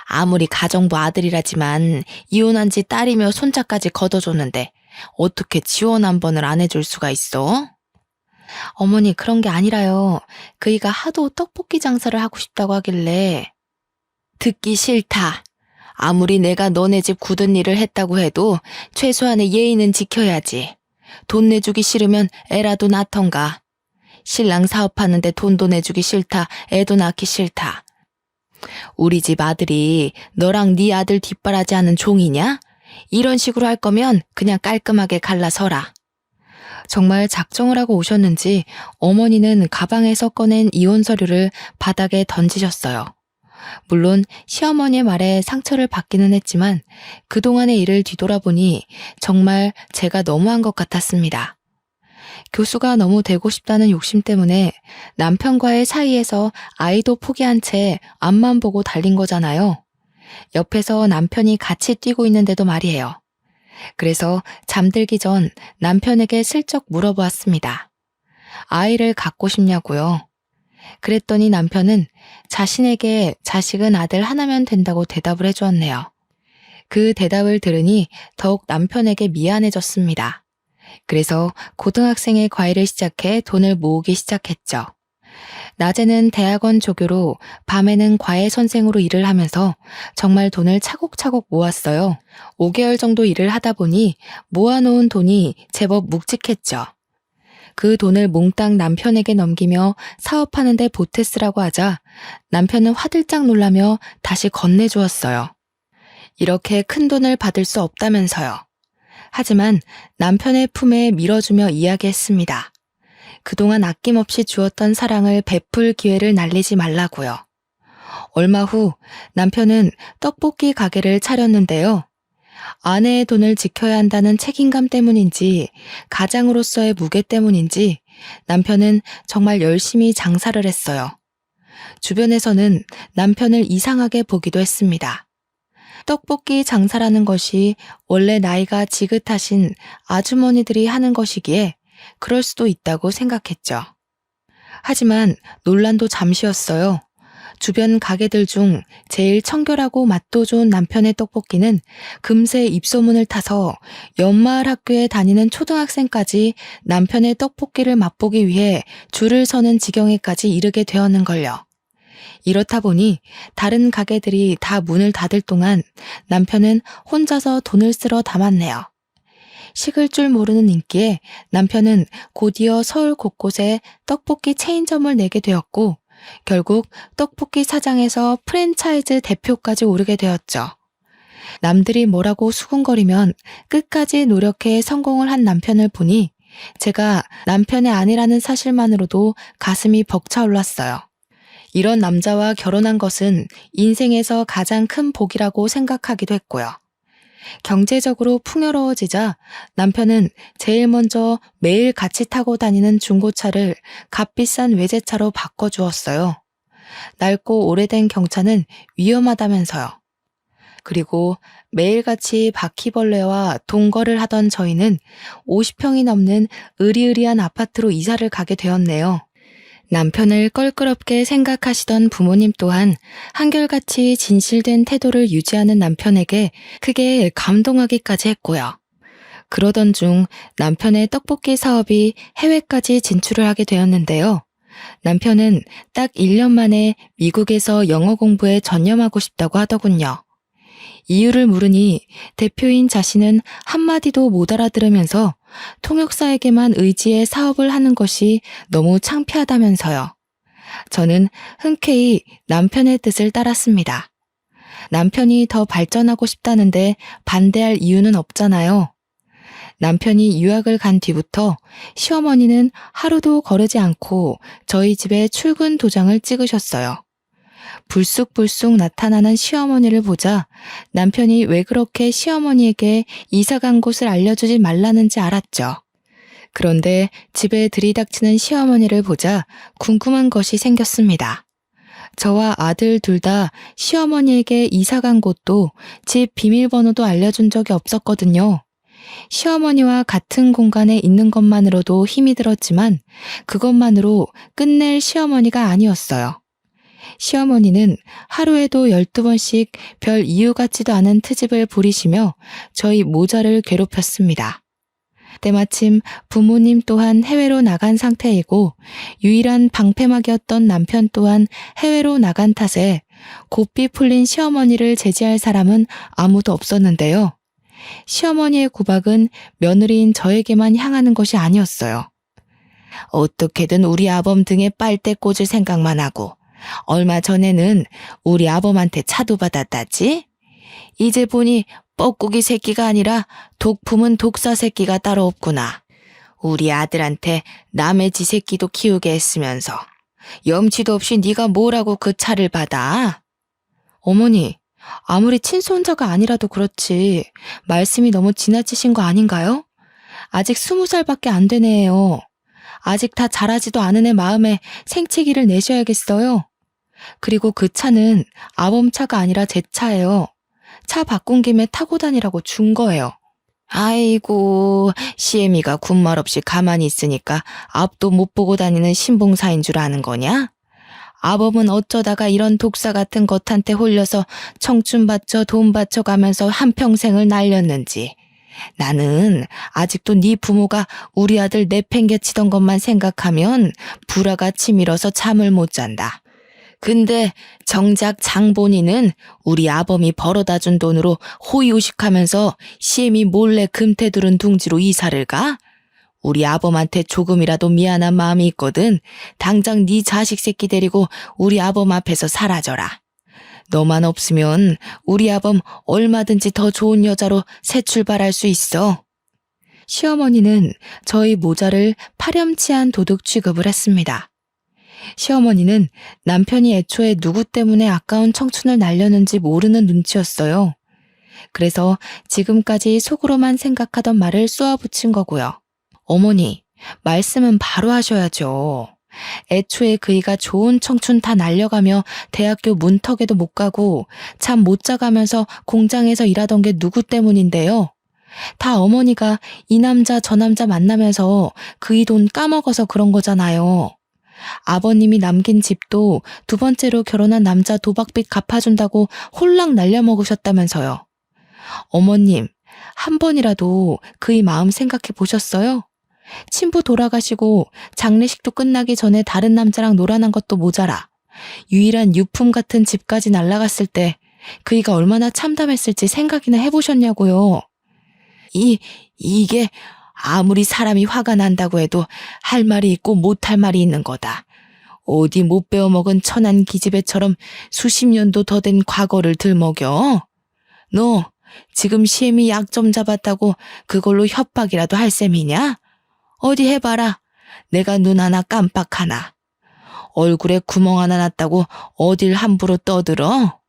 아무리 가정부 아들이라지만 이혼한 지 딸이며 손자까지 걷어줬는데 어떻게 지원 한 번을 안 해줄 수가 있어? 어머니, 그런 게 아니라요. 그이가 하도 떡볶이 장사를 하고 싶다고 하길래. 듣기 싫다. 아무리 내가 너네 집 굳은 일을 했다고 해도 최소한의 예의는 지켜야지. 돈 내주기 싫으면 애라도 낳던가. 신랑 사업하는데 돈도 내주기 싫다. 애도 낳기 싫다. 우리 집 아들이 너랑 네 아들 뒷바라지하는 종이냐? 이런 식으로 할 거면 그냥 깔끔하게 갈라서라. 정말 작정을 하고 오셨는지 어머니는 가방에서 꺼낸 이혼 서류를 바닥에 던지셨어요. 물론 시어머니의 말에 상처를 받기는 했지만 그동안의 일을 뒤돌아보니 정말 제가 너무한 것 같았습니다. 교수가 너무 되고 싶다는 욕심 때문에 남편과의 사이에서 아이도 포기한 채 앞만 보고 달린 거잖아요. 옆에서 남편이 같이 뛰고 있는데도 말이에요. 그래서 잠들기 전 남편에게 슬쩍 물어보았습니다. 아이를 갖고 싶냐고요? 그랬더니 남편은 자신에게 자식은 아들 하나면 된다고 대답을 해주었네요. 그 대답을 들으니 더욱 남편에게 미안해졌습니다. 그래서 고등학생의 과외를 시작해 돈을 모으기 시작했죠. 낮에는 대학원 조교로 밤에는 과외 선생으로 일을 하면서 정말 돈을 차곡차곡 모았어요. 5개월 정도 일을 하다 보니 모아놓은 돈이 제법 묵직했죠. 그 돈을 몽땅 남편에게 넘기며 사업하는 데 보태 쓰라고 하자 남편은 화들짝 놀라며 다시 건네주었어요. 이렇게 큰 돈을 받을 수 없다면서요. 하지만 남편의 품에 밀어주며 이야기했습니다. 그동안 아낌없이 주었던 사랑을 베풀 기회를 날리지 말라고요. 얼마 후 남편은 떡볶이 가게를 차렸는데요. 아내의 돈을 지켜야 한다는 책임감 때문인지 가장으로서의 무게 때문인지 남편은 정말 열심히 장사를 했어요. 주변에서는 남편을 이상하게 보기도 했습니다. 떡볶이 장사라는 것이 원래 나이가 지긋하신 아주머니들이 하는 것이기에 그럴 수도 있다고 생각했죠. 하지만 논란도 잠시였어요. 주변 가게들 중 제일 청결하고 맛도 좋은 남편의 떡볶이는 금세 입소문을 타서 연마을 학교에 다니는 초등학생까지 남편의 떡볶이를 맛보기 위해 줄을 서는 지경에까지 이르게 되었는걸요. 이렇다 보니 다른 가게들이 다 문을 닫을 동안 남편은 혼자서 돈을 쓸어 담았네요. 식을 줄 모르는 인기에 남편은 곧이어 서울 곳곳에 떡볶이 체인점을 내게 되었고 결국 떡볶이 사장에서 프랜차이즈 대표까지 오르게 되었죠. 남들이 뭐라고 수군거리면 끝까지 노력해 성공을 한 남편을 보니 제가 남편의 아내라는 사실만으로도 가슴이 벅차올랐어요. 이런 남자와 결혼한 것은 인생에서 가장 큰 복이라고 생각하기도 했고요. 경제적으로 풍요로워지자 남편은 제일 먼저 매일 같이 타고 다니는 중고차를 값비싼 외제차로 바꿔주었어요. 낡고 오래된 경차는 위험하다면서요. 그리고 매일같이 바퀴벌레와 동거를 하던 저희는 50평이 넘는 으리으리한 아파트로 이사를 가게 되었네요. 남편을 껄끄럽게 생각하시던 부모님 또한 한결같이 진실된 태도를 유지하는 남편에게 크게 감동하기까지 했고요. 그러던 중 남편의 떡볶이 사업이 해외까지 진출을 하게 되었는데요. 남편은 딱 1년 만에 미국에서 영어 공부에 전념하고 싶다고 하더군요. 이유를 물으니 대표인 자신은 한마디도 못 알아들으면서 통역사에게만 의지해 사업을 하는 것이 너무 창피하다면서요. 저는 흔쾌히 남편의 뜻을 따랐습니다. 남편이 더 발전하고 싶다는데 반대할 이유는 없잖아요. 남편이 유학을 간 뒤부터 시어머니는 하루도 거르지 않고 저희 집에 출근 도장을 찍으셨어요. 불쑥불쑥 나타나는 시어머니를 보자 남편이 왜 그렇게 시어머니에게 이사 간 곳을 알려주지 말라는지 알았죠. 그런데 집에 들이닥치는 시어머니를 보자 궁금한 것이 생겼습니다. 저와 아들 둘 다 시어머니에게 이사 간 곳도 집 비밀번호도 알려준 적이 없었거든요. 시어머니와 같은 공간에 있는 것만으로도 힘이 들었지만 그것만으로 끝낼 시어머니가 아니었어요. 시어머니는 하루에도 12번씩 별 이유 같지도 않은 트집을 부리시며 저희 모자를 괴롭혔습니다. 때마침 부모님 또한 해외로 나간 상태이고 유일한 방패막이었던 남편 또한 해외로 나간 탓에 고삐 풀린 시어머니를 제지할 사람은 아무도 없었는데요. 시어머니의 구박은 며느리인 저에게만 향하는 것이 아니었어요. 어떻게든 우리 아범 등에 빨대 꽂을 생각만 하고 얼마 전에는 우리 아범한테 차도 받았다지? 이제 보니 뻐꾸기 새끼가 아니라 독품은 독사 새끼가 따로 없구나. 우리 아들한테 남의 지 새끼도 키우게 했으면서 염치도 없이 네가 뭐라고 그 차를 받아? 어머니, 아무리 친손자가 아니라도 그렇지 말씀이 너무 지나치신 거 아닌가요? 아직 20살밖에 안 되네요. 아직 다 자라지도 않은 애 마음에 생채기를 내셔야겠어요. 그리고 그 차는 아범 차가 아니라 제 차예요. 차 바꾼 김에 타고 다니라고 준 거예요. 아이고, 시애미가 군말 없이 가만히 있으니까 앞도 못 보고 다니는 신봉사인 줄 아는 거냐? 아범은 어쩌다가 이런 독사 같은 것한테 홀려서 청춘 바쳐 돈 바쳐 가면서 한평생을 날렸는지. 나는 아직도 네 부모가 우리 아들 내팽개치던 것만 생각하면 불화가 치밀어서 잠을 못 잔다. 근데 정작 장본인은 우리 아범이 벌어다 준 돈으로 호의호식하면서 시엠이 몰래 금태두른 둥지로 이사를 가? 우리 아범한테 조금이라도 미안한 마음이 있거든. 당장 네 자식 새끼 데리고 우리 아범 앞에서 사라져라. 너만 없으면 우리 아범 얼마든지 더 좋은 여자로 새 출발할 수 있어. 시어머니는 저희 모자를 파렴치한 도둑 취급을 했습니다. 시어머니는 남편이 애초에 누구 때문에 아까운 청춘을 날렸는지 모르는 눈치였어요. 그래서 지금까지 속으로만 생각하던 말을 쏘아붙인 거고요. 어머니, 말씀은 바로 하셔야죠. 애초에 그이가 좋은 청춘 다 날려가며 대학교 문턱에도 못 가고 잠 못 자가면서 공장에서 일하던 게 누구 때문인데요. 다 어머니가 이 남자 저 남자 만나면서 그이 돈 까먹어서 그런 거잖아요. 아버님이 남긴 집도 두 번째로 결혼한 남자 도박빚 갚아준다고 홀랑 날려먹으셨다면서요. 어머님, 한 번이라도 그이 마음 생각해 보셨어요? 친부 돌아가시고 장례식도 끝나기 전에 다른 남자랑 놀아난 것도 모자라 유일한 유품 같은 집까지 날아갔을 때 그이가 얼마나 참담했을지 생각이나 해보셨냐고요. 이게 아무리 사람이 화가 난다고 해도 할 말이 있고 못할 말이 있는 거다. 어디 못 배워먹은 천한 기집애처럼 수십 년도 더 된 과거를 들먹여? 너 지금 시엠이 약 좀 잡았다고 그걸로 협박이라도 할 셈이냐? 어디 해봐라. 내가 눈 하나 깜빡 하나. 얼굴에 구멍 하나 났다고 어딜 함부로 떠들어?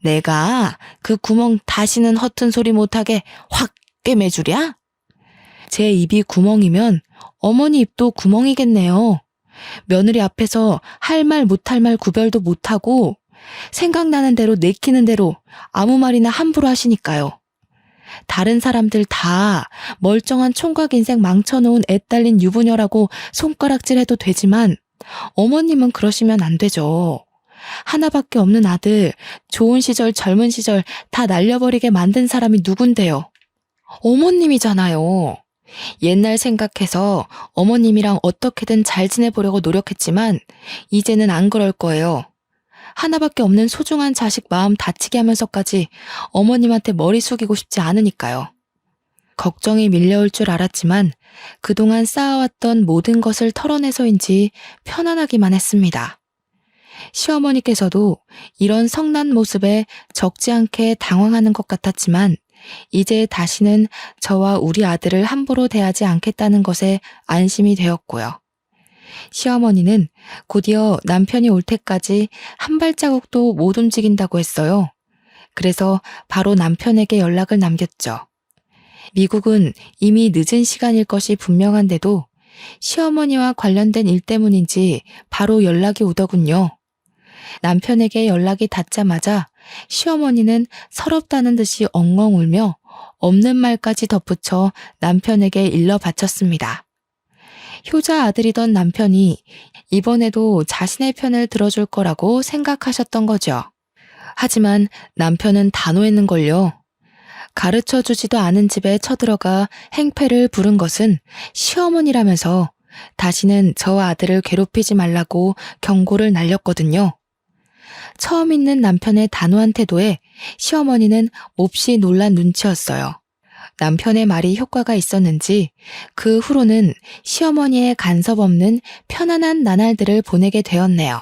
내가 그 구멍 다시는 허튼 소리 못하게 확 꿰매주랴? 제 입이 구멍이면 어머니 입도 구멍이겠네요. 며느리 앞에서 할 말 못할 말 구별도 못하고 생각나는 대로 내키는 대로 아무 말이나 함부로 하시니까요. 다른 사람들 다 멀쩡한 총각 인생 망쳐놓은 애 딸린 유부녀라고 손가락질해도 되지만 어머님은 그러시면 안 되죠. 하나밖에 없는 아들, 좋은 시절 젊은 시절 다 날려버리게 만든 사람이 누군데요. 어머님이잖아요. 옛날 생각해서 어머님이랑 어떻게든 잘 지내보려고 노력했지만 이제는 안 그럴 거예요. 하나밖에 없는 소중한 자식 마음 다치게 하면서까지 어머님한테 머리 숙이고 싶지 않으니까요. 걱정이 밀려올 줄 알았지만 그동안 쌓아왔던 모든 것을 털어내서인지 편안하기만 했습니다. 시어머니께서도 이런 성난 모습에 적지 않게 당황하는 것 같았지만 이제 다시는 저와 우리 아들을 함부로 대하지 않겠다는 것에 안심이 되었고요. 시어머니는 곧이어 남편이 올 때까지 한 발자국도 못 움직인다고 했어요. 그래서 바로 남편에게 연락을 남겼죠. 미국은 이미 늦은 시간일 것이 분명한데도 시어머니와 관련된 일 때문인지 바로 연락이 오더군요. 남편에게 연락이 닿자마자 시어머니는 서럽다는 듯이 엉엉 울며 없는 말까지 덧붙여 남편에게 일러 바쳤습니다. 효자 아들이던 남편이 이번에도 자신의 편을 들어줄 거라고 생각하셨던 거죠. 하지만 남편은 단호했는걸요. 가르쳐 주지도 않은 집에 쳐들어가 행패를 부른 것은 시어머니라면서 다시는 저 아들을 괴롭히지 말라고 경고를 날렸거든요. 처음 있는 남편의 단호한 태도에 시어머니는 몹시 놀란 눈치였어요. 남편의 말이 효과가 있었는지 그 후로는 시어머니의 간섭 없는 편안한 나날들을 보내게 되었네요.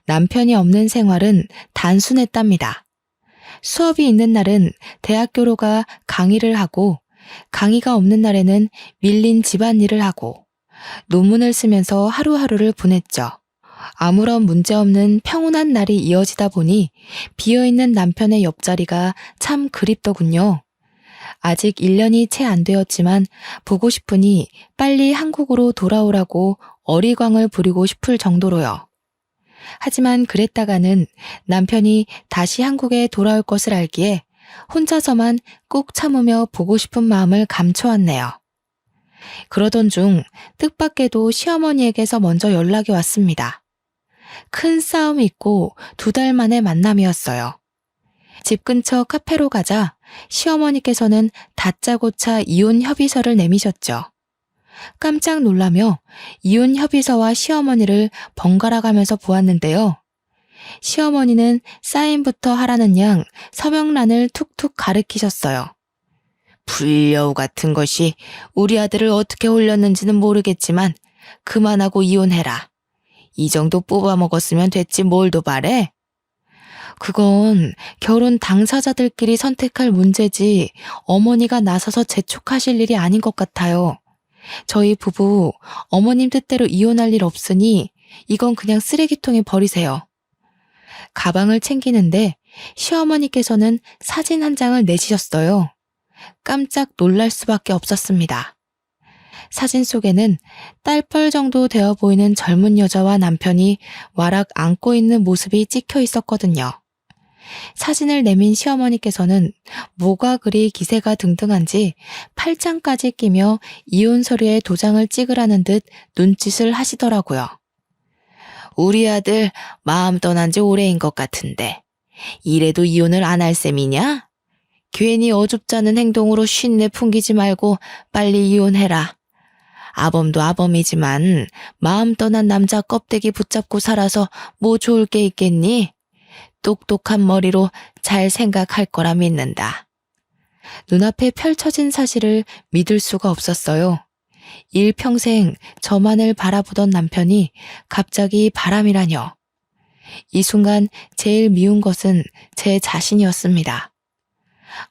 남편이 없는 생활은 단순했답니다. 수업이 있는 날은 대학교로 가 강의를 하고 강의가 없는 날에는 밀린 집안일을 하고 논문을 쓰면서 하루하루를 보냈죠. 아무런 문제 없는 평온한 날이 이어지다 보니 비어있는 남편의 옆자리가 참 그립더군요. 아직 1년이 채 안 되었지만 보고 싶으니 빨리 한국으로 돌아오라고 어리광을 부리고 싶을 정도로요. 하지만 그랬다가는 남편이 다시 한국에 돌아올 것을 알기에 혼자서만 꾹 참으며 보고 싶은 마음을 감춰왔네요. 그러던 중 뜻밖에도 시어머니에게서 먼저 연락이 왔습니다. 큰 싸움이 있고 2달 만의 만남이었어요. 집 근처 카페로 가자 시어머니께서는 다짜고짜 이혼 협의서를 내미셨죠. 깜짝 놀라며 이혼 협의서와 시어머니를 번갈아 가면서 보았는데요. 시어머니는 사인부터 하라는 양 서명란을 툭툭 가리키셨어요. 불려우 같은 것이 우리 아들을 어떻게 홀렸는지는 모르겠지만 그만하고 이혼해라. 이 정도 뽑아먹었으면 됐지 뭘 더 바래? 그건 결혼 당사자들끼리 선택할 문제지 어머니가 나서서 재촉하실 일이 아닌 것 같아요. 저희 부부 어머님 뜻대로 이혼할 일 없으니 이건 그냥 쓰레기통에 버리세요. 가방을 챙기는데 시어머니께서는 사진 한 장을 내시셨어요. 깜짝 놀랄 수밖에 없었습니다. 사진 속에는 딸뻘 정도 되어 보이는 젊은 여자와 남편이 와락 안고 있는 모습이 찍혀 있었거든요. 사진을 내민 시어머니께서는 뭐가 그리 기세가 등등한지 팔짱까지 끼며 이혼 서류에 도장을 찍으라는 듯 눈짓을 하시더라고요. 우리 아들 마음 떠난 지 오래인 것 같은데 이래도 이혼을 안 할 셈이냐? 괜히 어줍잖은 행동으로 쉰내 풍기지 말고 빨리 이혼해라. 아범도 아범이지만 마음 떠난 남자 껍데기 붙잡고 살아서 뭐 좋을 게 있겠니? 똑똑한 머리로 잘 생각할 거라 믿는다. 눈앞에 펼쳐진 사실을 믿을 수가 없었어요. 일평생 저만을 바라보던 남편이 갑자기 바람이라뇨. 이 순간 제일 미운 것은 제 자신이었습니다.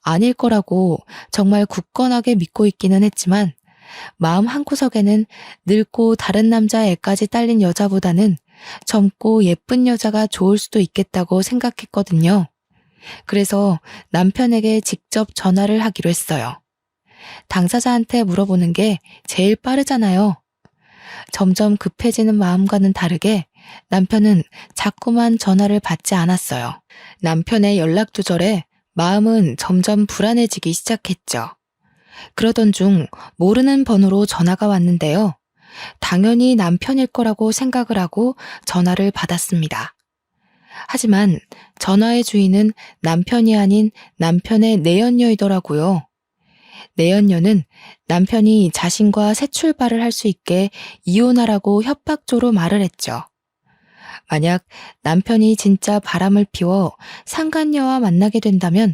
아닐 거라고 정말 굳건하게 믿고 있기는 했지만 마음 한구석에는 늙고 다른 남자 애까지 딸린 여자보다는 젊고 예쁜 여자가 좋을 수도 있겠다고 생각했거든요. 그래서 남편에게 직접 전화를 하기로 했어요. 당사자한테 물어보는 게 제일 빠르잖아요. 점점 급해지는 마음과는 다르게 남편은 자꾸만 전화를 받지 않았어요. 남편의 연락 두절에 마음은 점점 불안해지기 시작했죠. 그러던 중 모르는 번호로 전화가 왔는데요. 당연히 남편일 거라고 생각을 하고 전화를 받았습니다. 하지만 전화의 주인은 남편이 아닌 남편의 내연녀이더라고요. 내연녀는 남편이 자신과 새 출발을 할 수 있게 이혼하라고 협박조로 말을 했죠. 만약 남편이 진짜 바람을 피워 상간녀와 만나게 된다면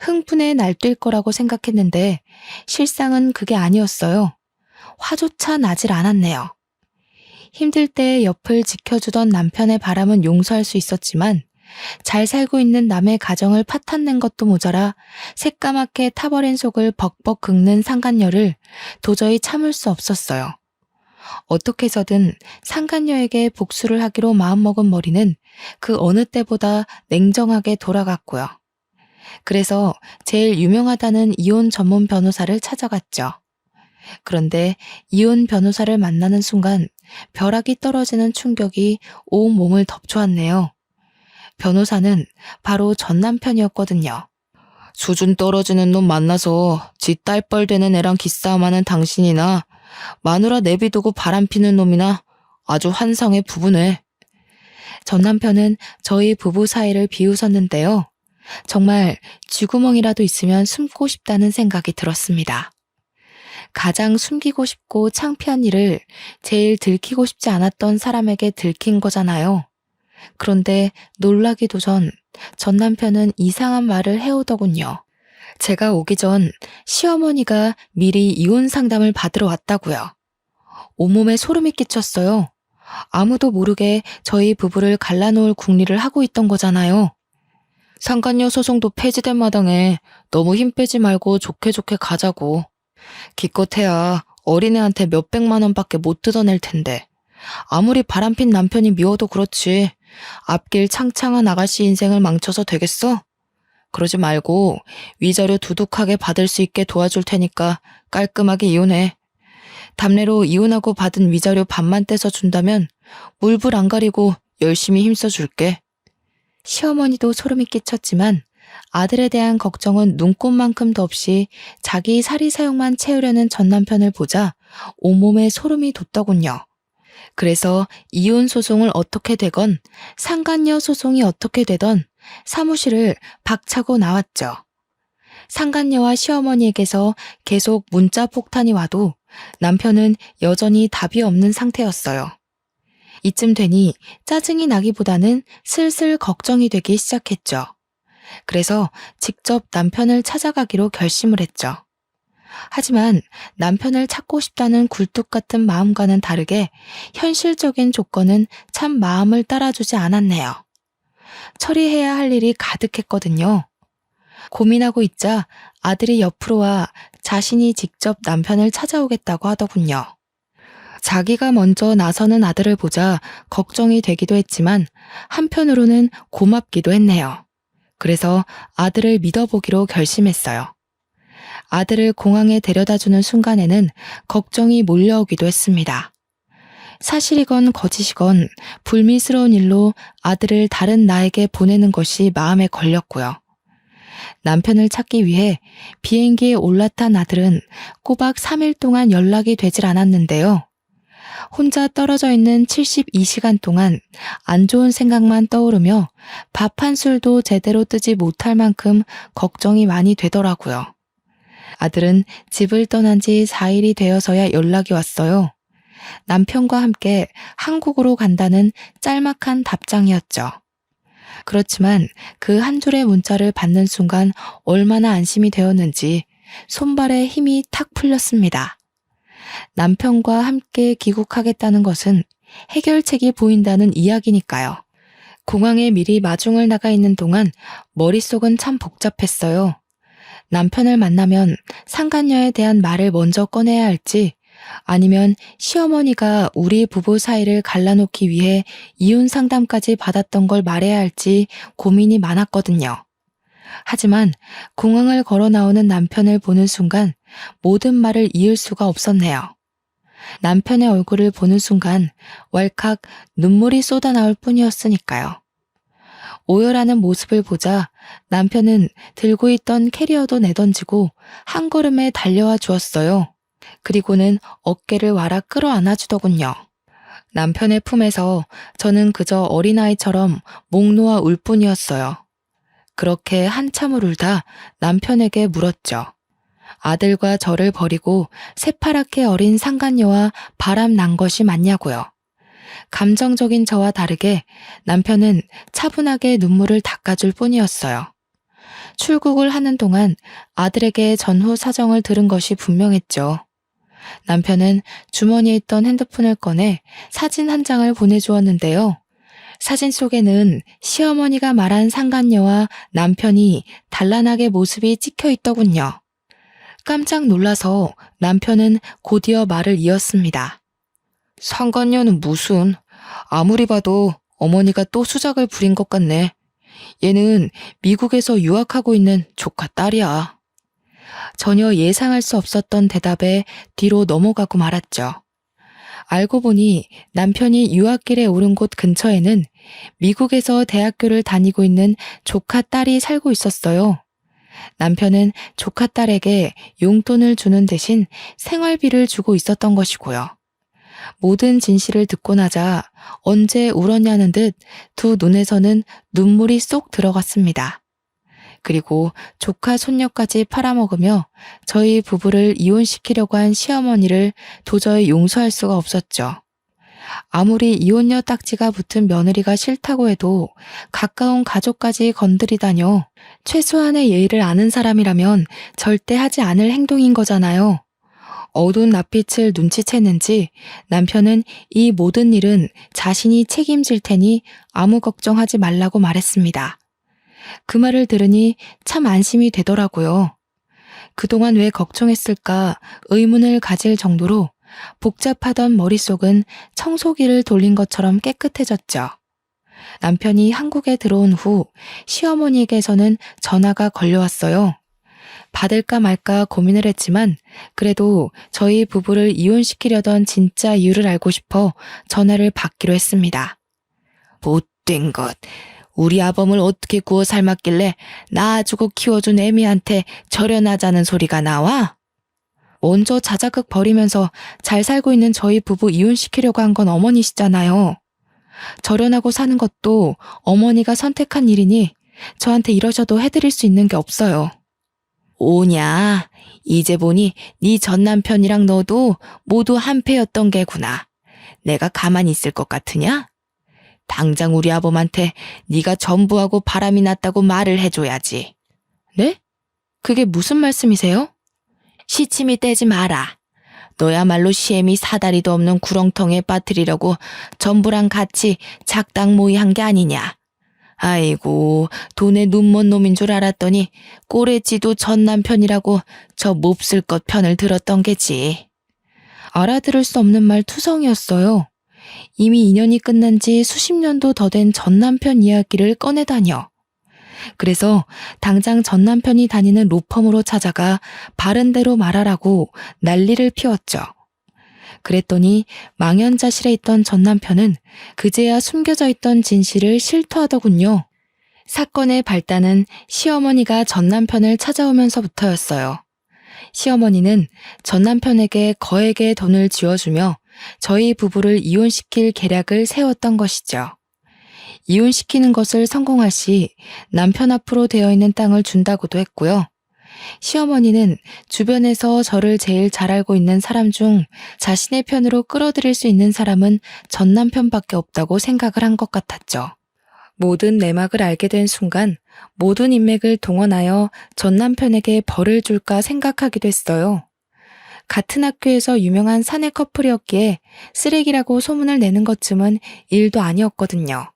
흥분에 날뛸 거라고 생각했는데 실상은 그게 아니었어요. 화조차 나질 않았네요. 힘들 때 옆을 지켜주던 남편의 바람은 용서할 수 있었지만 잘 살고 있는 남의 가정을 파탄낸 것도 모자라 새까맣게 타버린 속을 벅벅 긁는 상간녀를 도저히 참을 수 없었어요. 어떻게 해서든 상간녀에게 복수를 하기로 마음먹은 머리는 그 어느 때보다 냉정하게 돌아갔고요. 그래서 제일 유명하다는 이혼 전문 변호사를 찾아갔죠. 그런데 이혼 변호사를 만나는 순간 벼락이 떨어지는 충격이 온 몸을 덮쳐왔네요. 변호사는 바로 전 남편이었거든요. 수준 떨어지는 놈 만나서 지 딸뻘 되는 애랑 기싸움하는 당신이나 마누라 내비두고 바람피는 놈이나 아주 환상의 부부네. 전 남편은 저희 부부 사이를 비웃었는데요. 정말 쥐구멍이라도 있으면 숨고 싶다는 생각이 들었습니다. 가장 숨기고 싶고 창피한 일을 제일 들키고 싶지 않았던 사람에게 들킨 거잖아요. 그런데 놀라기도 전 남편은 이상한 말을 해오더군요. 제가 오기 전 시어머니가 미리 이혼 상담을 받으러 왔다고요. 온몸에 소름이 끼쳤어요. 아무도 모르게 저희 부부를 갈라놓을 궁리를 하고 있던 거잖아요. 상간녀 소송도 폐지된 마당에 너무 힘 빼지 말고 좋게 좋게 가자고. 기껏해야 어린애한테 몇백만 원밖에 못 뜯어낼 텐데. 아무리 바람핀 남편이 미워도 그렇지. 앞길 창창한 아가씨 인생을 망쳐서 되겠어? 그러지 말고 위자료 두둑하게 받을 수 있게 도와줄 테니까 깔끔하게 이혼해. 담례로 이혼하고 받은 위자료 반만 떼서 준다면 물불 안 가리고 열심히 힘써줄게. 시어머니도 소름이 끼쳤지만 아들에 대한 걱정은 눈꼽만큼도 없이 자기 사리사욕만 채우려는 전 남편을 보자 온몸에 소름이 돋더군요. 그래서 이혼 소송을 어떻게 되건 상간녀 소송이 어떻게 되던 사무실을 박차고 나왔죠. 상간녀와 시어머니에게서 계속 문자 폭탄이 와도 남편은 여전히 답이 없는 상태였어요. 이쯤 되니 짜증이 나기보다는 슬슬 걱정이 되기 시작했죠. 그래서 직접 남편을 찾아가기로 결심을 했죠. 하지만 남편을 찾고 싶다는 굴뚝 같은 마음과는 다르게 현실적인 조건은 참 마음을 따라주지 않았네요. 처리해야 할 일이 가득했거든요. 고민하고 있자 아들이 옆으로 와 자신이 직접 남편을 찾아오겠다고 하더군요. 자기가 먼저 나서는 아들을 보자 걱정이 되기도 했지만 한편으로는 고맙기도 했네요. 그래서 아들을 믿어보기로 결심했어요. 아들을 공항에 데려다주는 순간에는 걱정이 몰려오기도 했습니다. 사실이건 거짓이건 불미스러운 일로 아들을 다른 나에게 보내는 것이 마음에 걸렸고요. 남편을 찾기 위해 비행기에 올라탄 아들은 꼬박 3일 동안 연락이 되질 않았는데요. 혼자 떨어져 있는 72시간 동안 안 좋은 생각만 떠오르며 밥 한 술도 제대로 뜨지 못할 만큼 걱정이 많이 되더라고요. 아들은 집을 떠난 지 4일이 되어서야 연락이 왔어요. 남편과 함께 한국으로 간다는 짤막한 답장이었죠. 그렇지만 그 한 줄의 문자를 받는 순간 얼마나 안심이 되었는지 손발에 힘이 탁 풀렸습니다. 남편과 함께 귀국하겠다는 것은 해결책이 보인다는 이야기니까요. 공항에 미리 마중을 나가 있는 동안 머릿속은 참 복잡했어요. 남편을 만나면 상간녀에 대한 말을 먼저 꺼내야 할지 아니면 시어머니가 우리 부부 사이를 갈라놓기 위해 이혼 상담까지 받았던 걸 말해야 할지 고민이 많았거든요. 하지만 공항을 걸어 나오는 남편을 보는 순간 모든 말을 이을 수가 없었네요. 남편의 얼굴을 보는 순간 왈칵 눈물이 쏟아나올 뿐이었으니까요. 오열하는 모습을 보자 남편은 들고 있던 캐리어도 내던지고 한 걸음에 달려와 주었어요. 그리고는 어깨를 와라 끌어안아 주더군요. 남편의 품에서 저는 그저 어린아이처럼 목 놓아 울 뿐이었어요. 그렇게 한참을 울다 남편에게 물었죠. 아들과 저를 버리고 새파랗게 어린 상간녀와 바람 난 것이 맞냐고요. 감정적인 저와 다르게 남편은 차분하게 눈물을 닦아줄 뿐이었어요. 출국을 하는 동안 아들에게 전후 사정을 들은 것이 분명했죠. 남편은 주머니에 있던 핸드폰을 꺼내 사진 한 장을 보내주었는데요. 사진 속에는 시어머니가 말한 상간녀와 남편이 단란하게 모습이 찍혀 있더군요. 깜짝 놀라서 남편은 곧이어 말을 이었습니다. 상간녀는 무슨, 아무리 봐도 어머니가 또 수작을 부린 것 같네. 얘는 미국에서 유학하고 있는 조카 딸이야. 전혀 예상할 수 없었던 대답에 뒤로 넘어가고 말았죠. 알고 보니 남편이 유학길에 오른 곳 근처에는 미국에서 대학교를 다니고 있는 조카 딸이 살고 있었어요. 남편은 조카 딸에게 용돈을 주는 대신 생활비를 주고 있었던 것이고요. 모든 진실을 듣고 나자 언제 울었냐는 듯 두 눈에서는 눈물이 쏙 들어갔습니다. 그리고 조카 손녀까지 팔아먹으며 저희 부부를 이혼시키려고 한 시어머니를 도저히 용서할 수가 없었죠. 아무리 이혼녀 딱지가 붙은 며느리가 싫다고 해도 가까운 가족까지 건드리다뇨. 최소한의 예의를 아는 사람이라면 절대 하지 않을 행동인 거잖아요. 어두운 낯빛을 눈치챘는지 남편은 이 모든 일은 자신이 책임질 테니 아무 걱정하지 말라고 말했습니다. 그 말을 들으니 참 안심이 되더라고요. 그동안 왜 걱정했을까 의문을 가질 정도로 복잡하던 머릿속은 청소기를 돌린 것처럼 깨끗해졌죠. 남편이 한국에 들어온 후 시어머니에게서는 전화가 걸려왔어요. 받을까 말까 고민을 했지만 그래도 저희 부부를 이혼시키려던 진짜 이유를 알고 싶어 전화를 받기로 했습니다. 못된 것. 우리 아범을 어떻게 구워 삶았길래 낳아주고 키워준 애미한테 절연하자는 소리가 나와? 먼저 자작극 벌이면서 잘 살고 있는 저희 부부 이혼시키려고 한 건 어머니시잖아요. 절연하고 사는 것도 어머니가 선택한 일이니 저한테 이러셔도 해드릴 수 있는 게 없어요. 오냐, 이제 보니 네 전남편이랑 너도 모두 한패였던 게구나. 내가 가만히 있을 것 같으냐? 당장 우리 아범한테 네가 전부하고 바람이 났다고 말을 해줘야지. 네? 그게 무슨 말씀이세요? 시침이 떼지 마라. 너야말로 시애미 사다리도 없는 구렁텅이에 빠뜨리려고 전부랑 같이 작당 모의한 게 아니냐. 아이고, 돈에 눈먼 놈인 줄 알았더니 꼬레지도 전 남편이라고 저 몹쓸 것 편을 들었던 게지. 알아들을 수 없는 말 투성이었어요. 이미 인연이 끝난 지 수십 년도 더 된 전 남편 이야기를 꺼내다녀. 그래서 당장 전 남편이 다니는 로펌으로 찾아가 바른 대로 말하라고 난리를 피웠죠. 그랬더니 망연자실에 있던 전 남편은 그제야 숨겨져 있던 진실을 실토하더군요. 사건의 발단은 시어머니가 전 남편을 찾아오면서부터였어요. 시어머니는 전 남편에게 거액의 돈을 쥐어주며 저희 부부를 이혼시킬 계략을 세웠던 것이죠. 이혼시키는 것을 성공할 시 남편 앞으로 되어 있는 땅을 준다고도 했고요. 시어머니는 주변에서 저를 제일 잘 알고 있는 사람 중 자신의 편으로 끌어들일 수 있는 사람은 전 남편밖에 없다고 생각을 한 것 같았죠. 모든 내막을 알게 된 순간 모든 인맥을 동원하여 전 남편에게 벌을 줄까 생각하기도 했어요. 같은 학교에서 유명한 사내 커플이었기에 쓰레기라고 소문을 내는 것쯤은 일도 아니었거든요.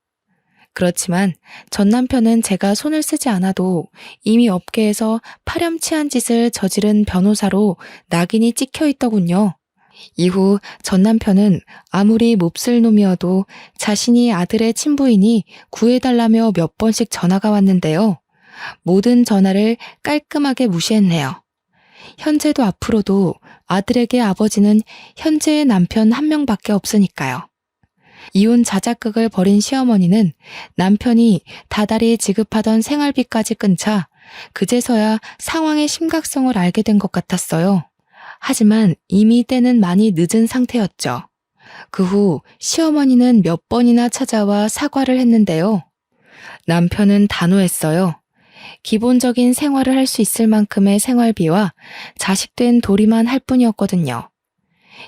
그렇지만 전 남편은 제가 손을 쓰지 않아도 이미 업계에서 파렴치한 짓을 저지른 변호사로 낙인이 찍혀 있더군요. 이후 전 남편은 아무리 몹쓸 놈이어도 자신이 아들의 친부이니 구해달라며 몇 번씩 전화가 왔는데요. 모든 전화를 깔끔하게 무시했네요. 현재도 앞으로도 아들에게 아버지는 현재의 남편 한 명밖에 없으니까요. 이혼 자작극을 벌인 시어머니는 남편이 다달이 지급하던 생활비까지 끊자 그제서야 상황의 심각성을 알게 된 것 같았어요. 하지만 이미 때는 많이 늦은 상태였죠. 그 후 시어머니는 몇 번이나 찾아와 사과를 했는데요. 남편은 단호했어요. 기본적인 생활을 할 수 있을 만큼의 생활비와 자식된 도리만 할 뿐이었거든요.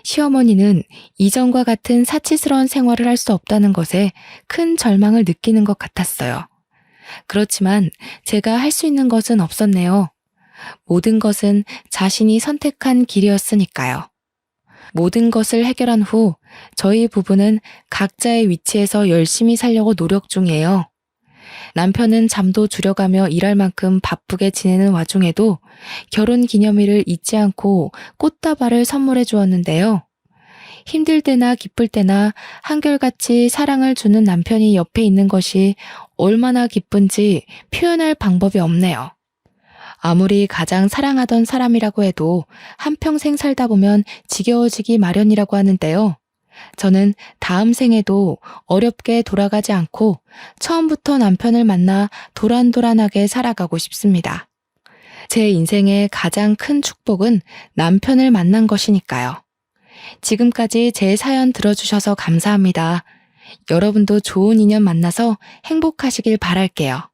시어머니는 이전과 같은 사치스러운 생활을 할 수 없다는 것에 큰 절망을 느끼는 것 같았어요. 그렇지만 제가 할 수 있는 것은 없었네요. 모든 것은 자신이 선택한 길이었으니까요. 모든 것을 해결한 후 저희 부부는 각자의 위치에서 열심히 살려고 노력 중이에요. 남편은 잠도 줄여가며 일할 만큼 바쁘게 지내는 와중에도 결혼 기념일을 잊지 않고 꽃다발을 선물해 주었는데요. 힘들 때나 기쁠 때나 한결같이 사랑을 주는 남편이 옆에 있는 것이 얼마나 기쁜지 표현할 방법이 없네요. 아무리 가장 사랑하던 사람이라고 해도 한평생 살다 보면 지겨워지기 마련이라고 하는데요. 저는 다음 생에도 어렵게 돌아가지 않고 처음부터 남편을 만나 도란도란하게 살아가고 싶습니다. 제 인생의 가장 큰 축복은 남편을 만난 것이니까요. 지금까지 제 사연 들어주셔서 감사합니다. 여러분도 좋은 인연 만나서 행복하시길 바랄게요.